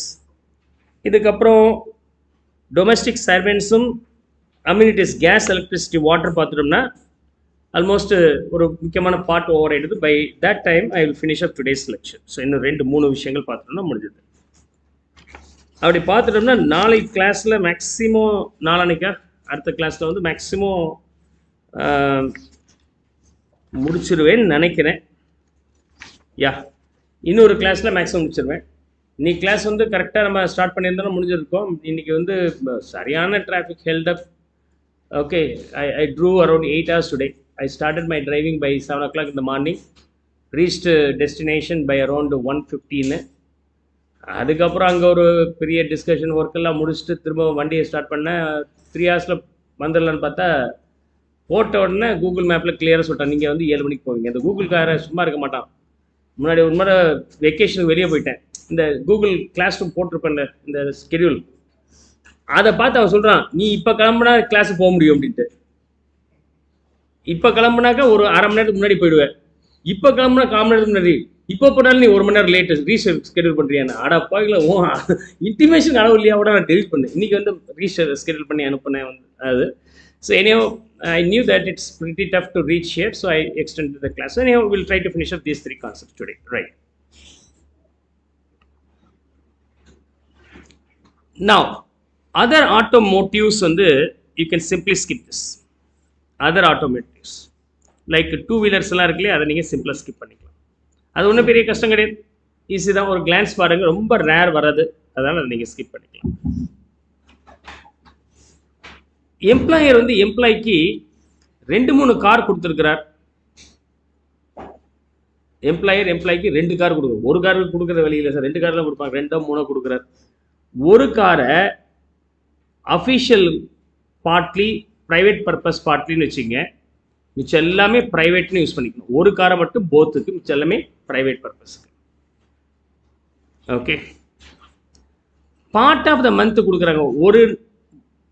இதுக்கப்புறம் டொமஸ்டிக் சர்வெண்ட்ஸும் அம்யூனிட்டிஸ் கேஸ் எலக்ட்ரிசிட்டி வாட்டர் பார்த்துட்டோம்னா ஆல்மோஸ்ட் ஒரு முக்கியமான பார்ட் ஓவர் ஆயிடுது. By that time I will finish up today's lecture. So இன்னும் 2-3 விஷயங்கள் பார்த்துட்டோம்னா முடிஞ்சது. அப்படி பார்த்துட்டோம்னா நாளை கிளாஸில் மேக்ஸிமம் நாளானைக்கா அடுத்த கிளாஸில் வந்து மேக்ஸிமம் முடிச்சிருவேன்னு நினைக்கிறேன். யா இன்னொரு கிளாஸில் மேக்ஸிமம் முடிச்சிருவேன். இன்னைக்கு கிளாஸ் வந்து கரெக்டாக நம்ம ஸ்டார்ட் பண்ணியிருந்தோம்னா முடிஞ்சிருக்கோம். இன்றைக்கி வந்து சரியான traffic held up. Okay, I drove around 8 hours today. I started my driving by 7 o'clock in the morning, reached destination by around 1:15. அதுக்கப்புறம் அங்கே ஒரு பெரிய டிஸ்கஷன் ஒர்க்கெல்லாம் முடிச்சுட்டு திரும்ப வண்டியை ஸ்டார்ட் பண்ணேன். 3 ஹவர்ஸில் வந்துடலான்னு பார்த்தா போட்ட உடனே கூகுள் மேப்பில் கிளியராக சொல்லிட்டேன், நீங்கள் வந்து 7 மணிக்கு போவீங்க. இந்த கூகுள்கார சும்மா இருக்க மாட்டான். முன்னாடி ஒரு முறை வெக்கேஷனுக்கு வெளியே போயிட்டேன். இந்த கூகுள் கிளாஸ் ரூம் போட்டிருப்பேன் இந்த ஸ்கெடியூல், அதை பார்த்து அவன் சொல்கிறான், நீ இப்போ கிளம்புனா கிளாஸுக்கு போக முடியும் அப்படின்ட்டு. இப்போ கிளம்புனாக்கா ஒரு அரை மணி நேரத்துக்கு முன்னாடி போயிடுவேன். இப்போ கிளம்புனா 1/4 மணி நேரத்துக்கு முன்னாடி. இப்போ போனாலும் நீ 1 மணி நேரம் லேட்டு ரீஷெடியூல் பண்ணுறியான்னு. அடா பாக்கல, ஓ இன்டிமேஷன் அளவு இல்லையா கூட நான் டெலிட் பண்ணேன். இன்றைக்கி வந்து ரீஷெடியூல் பண்ணி அனுப்புனேன் வந்து அது. So anyhow I knew that it's pretty tough to reach here, so I extended the class. So anyhow we'll try to finish up these 3 concepts today, right? Now other automotives வந்து you can simply skip this. Other automotives like 2-wheelers எல்லாம் இருக்குல்லையே, அதை நீங்கள் சிம்பிளாக skip பண்ணிக்கலாம். அது ஒன்றும் பெரிய கஷ்டம் கிடையாது, ஈஸி தான். ஒரு கிளான்ஸ் பாருங்கள், ரொம்ப ரேர் வராது, அதனால் அதை நீங்கள் ஸ்கிப் பண்ணிக்கலாம். எம்ப்ளாயர் வந்து எம்ப்ளாய்க்கு 2-3 கார் கொடுத்துருக்கிறார். எம்ப்ளாய்க்கு 2 கார் கொடுக்குறாரு. ஒரு கார் கொடுக்குற வழியில் சார் 2 கார்லாம் கொடுப்பாங்க, 2-3 கொடுக்குறாரு. ஒரு காரை அஃபிஷியல் பார்ட்லி ப்ரைவேட் பர்பஸ் பார்ட்லின்னு வச்சுங்க, மிச்சம் எல்லாமே ப்ரைவேட்னு யூஸ் பண்ணிக்கணும். ஒரு காரை மட்டும் போத்துக்கு, மிச்சம் எல்லாமே ப்ரைவேட் பர்பஸ்க்கு. Okay, part of the month கொடுக்குறாங்க, ஒரு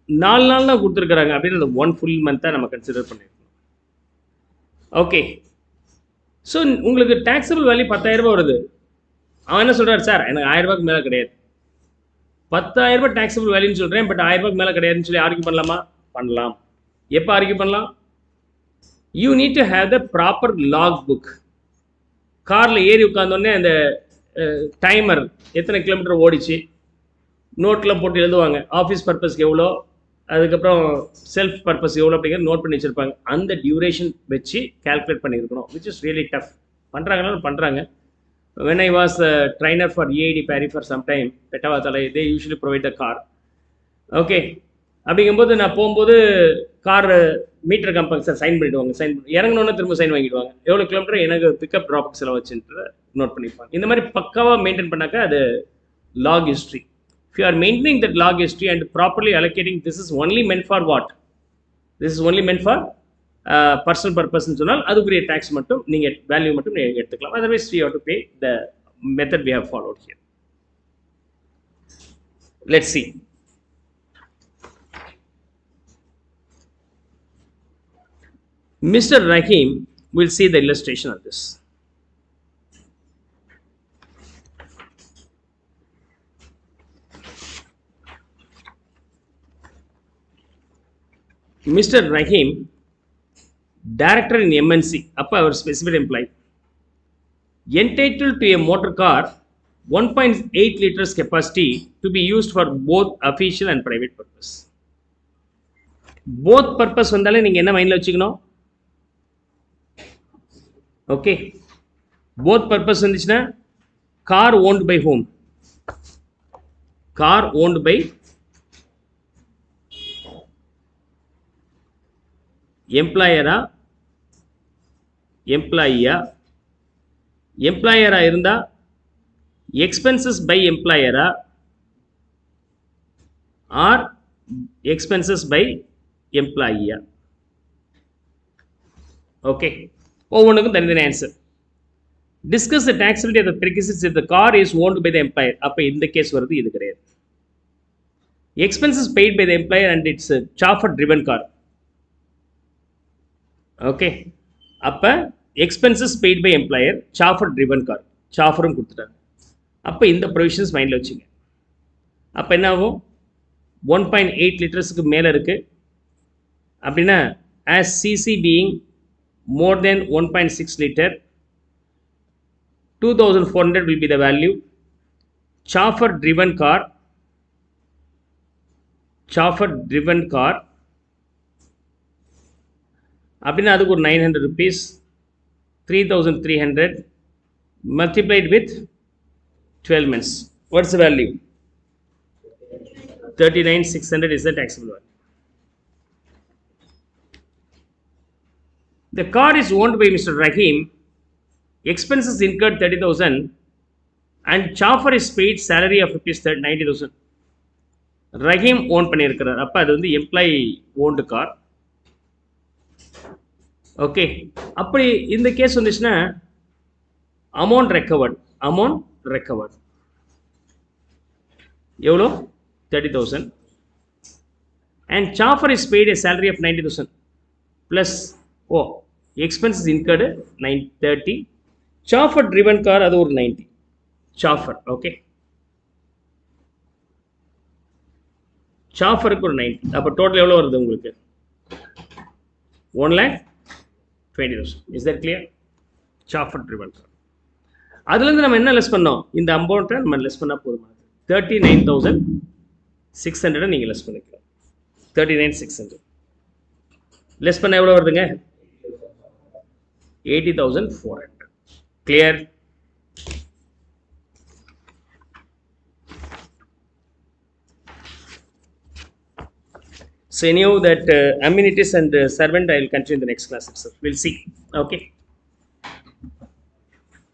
4 நாள் தான் கொடுத்துருக்குறாங்க அப்படின்னு அந்த 1 ஃபுல் மந்த்தாக நம்ம கன்சிடர் பண்ணியிருக்கோம். ஓகே, ஸோ உங்களுக்கு டேக்ஸபிள் வேல்யூ 10,000 ரூபாய் வருது. அவன் என்ன சொல்கிறார், சார் எனக்கு 1000 ரூபாய்க்கு மேலே கிடையாது, 10,000 ரூபாய் டேக்ஸபிள் வேல்யூன்னு சொல்கிறேன், பட் 1000 ரூபாய்க்கு மேலே கிடையாதுன்னு சொல்லி ஆர்கியூ பண்ணலாமா? பண்ணலாம். எப்போ ஆர்கியூ பண்ணலாம்? You need to have the proper log book. காரில் ஏறி உட்காந்தோடனே அந்த டைமர் எத்தனை கிலோமீட்டர் ஓடிச்சு நோட்டில் போட்டு எழுதுவாங்க. ஆஃபீஸ் பர்பஸ்க்கு எவ்வளோ, அதுக்கப்புறம் செல்ஃப் பர்பஸ் எவ்வளோ அப்படிங்கிறது நோட் பண்ணி வச்சுருப்பாங்க. அந்த டியூரேஷன் வச்சு கேல்குலேட் பண்ணியிருக்கணும், விச் இஸ் ரியலி டஃப். பண்ணுறாங்கனாலும் பண்ணுறாங்க. when I was a trainer for EID Paris for some time, Petavathale, they usually provide the car. Okay, அப்படிங்கும்போது நான் போகும்போது car meter company sir sign பண்ணிவிடுவாங்க. இறங்கினோன்னே திரும்ப சைன் வாங்கிடுவாங்க. எவ்வளோ கிலோமீட்டர் எனக்கு பிக்கப் ட்ராப் செலவு வச்சுட்டு நோட் பண்ணிப்பாங்க. இந்த மாதிரி பக்காவாக மெயின்டைன் பண்ணாக்கா அது log history. If you are maintaining that log history and properly allocating, this is only meant for what? This is only meant for personal purpose ன்னு சொன்னால் அதுக்குரிய டேக்ஸ் மட்டும் நீங்கள் வேல்யூ மட்டும் நீங்கள் எடுத்துக்கலாம். Otherwise we have to pay the method we have followed here. Let's see. Mr. Rahim will see the illustration of this. Mr. Rahim, director in MNC, அப்போ அவர் specified employee, entitled to a motor car 1.8 liters capacity to be used for both official and private purpose. Both purpose வந்தாலே நீங்கள் என்ன மைண்டில் வச்சுக்கணும்? Okay, both purpose வந்துச்சுன்னா car owned by whom? Car owned by எம்ப்ளாயரா எம்ப்ளாயியா? எம்ப்ளாயரா இருந்தால் எக்ஸ்பென்சஸ் பை எம்ப்ளாயரா ஆர் எக்ஸ்பென்சஸ் பை எம்ப்ளாயியா? ஓகே, ஒவ்வொன்றுக்கும் தனித்தனி answer. Discuss the taxability of the perquisites if the car is owned by the employer. அப்போ இந்த கேஸ் வருது, இது கிடையாது. Expenses paid by the employer and it's chauffeur driven car. Okay, அப்போ expenses paid by employer, chauffeur driven car, சாஃபரும் கொடுத்துட்டாங்க. அப்போ இந்த ப்ரொவிஷன்ஸ் மைண்டில் வச்சுங்க. அப்போ என்ன ஆகும்? 1.8 லிட்டர்ஸ்க்கு மேலே இருக்குது அப்படின்னா as cc being more than 1.6 liter 2400 will be the value. Chauffeur driven car அப்படின்னா அதுக்கு ஒரு 900 rupees 3300 multiplied with 12 months. What's the value? 39,600 is the taxable value. The car is owned by Mr. Rahim. Expenses incurred 30,000 and chauffeur is paid salary of rupees 90,000. Rahim own பண்ணியிருக்கிறார். அப்போ அது வந்து employee owned car. Okay, அப்படி இந்த case வந்துச்சுன்னா amount recovered எவ்வளோ 30,000 and chauffeur is paid a salary of 90,000 plus expenses incurred 930. chauffeur driven car அது ஒரு 90 chauffeur. ஓகே, chauffeuருக்கு ஒரு 90. அப்போ டோட்டல் எவ்வளோ வருது உங்களுக்கு 1,20,000. is that clear? chauffeur driven car. அதுலேருந்து நம்ம என்ன லெஸ் பண்ணோம், இந்த அமௌண்ட்டை நம்ம லெஸ் பண்ணால் போதுமா 39,600 நீங்கள் லெஸ் பண்ணிக்கலாம். 39,600 லெஸ் பண்ண எவ்வளோ வருதுங்க 80,400. Clear? So anyhow that amenities and servant I will continue in the next class itself. We'll see. Okay.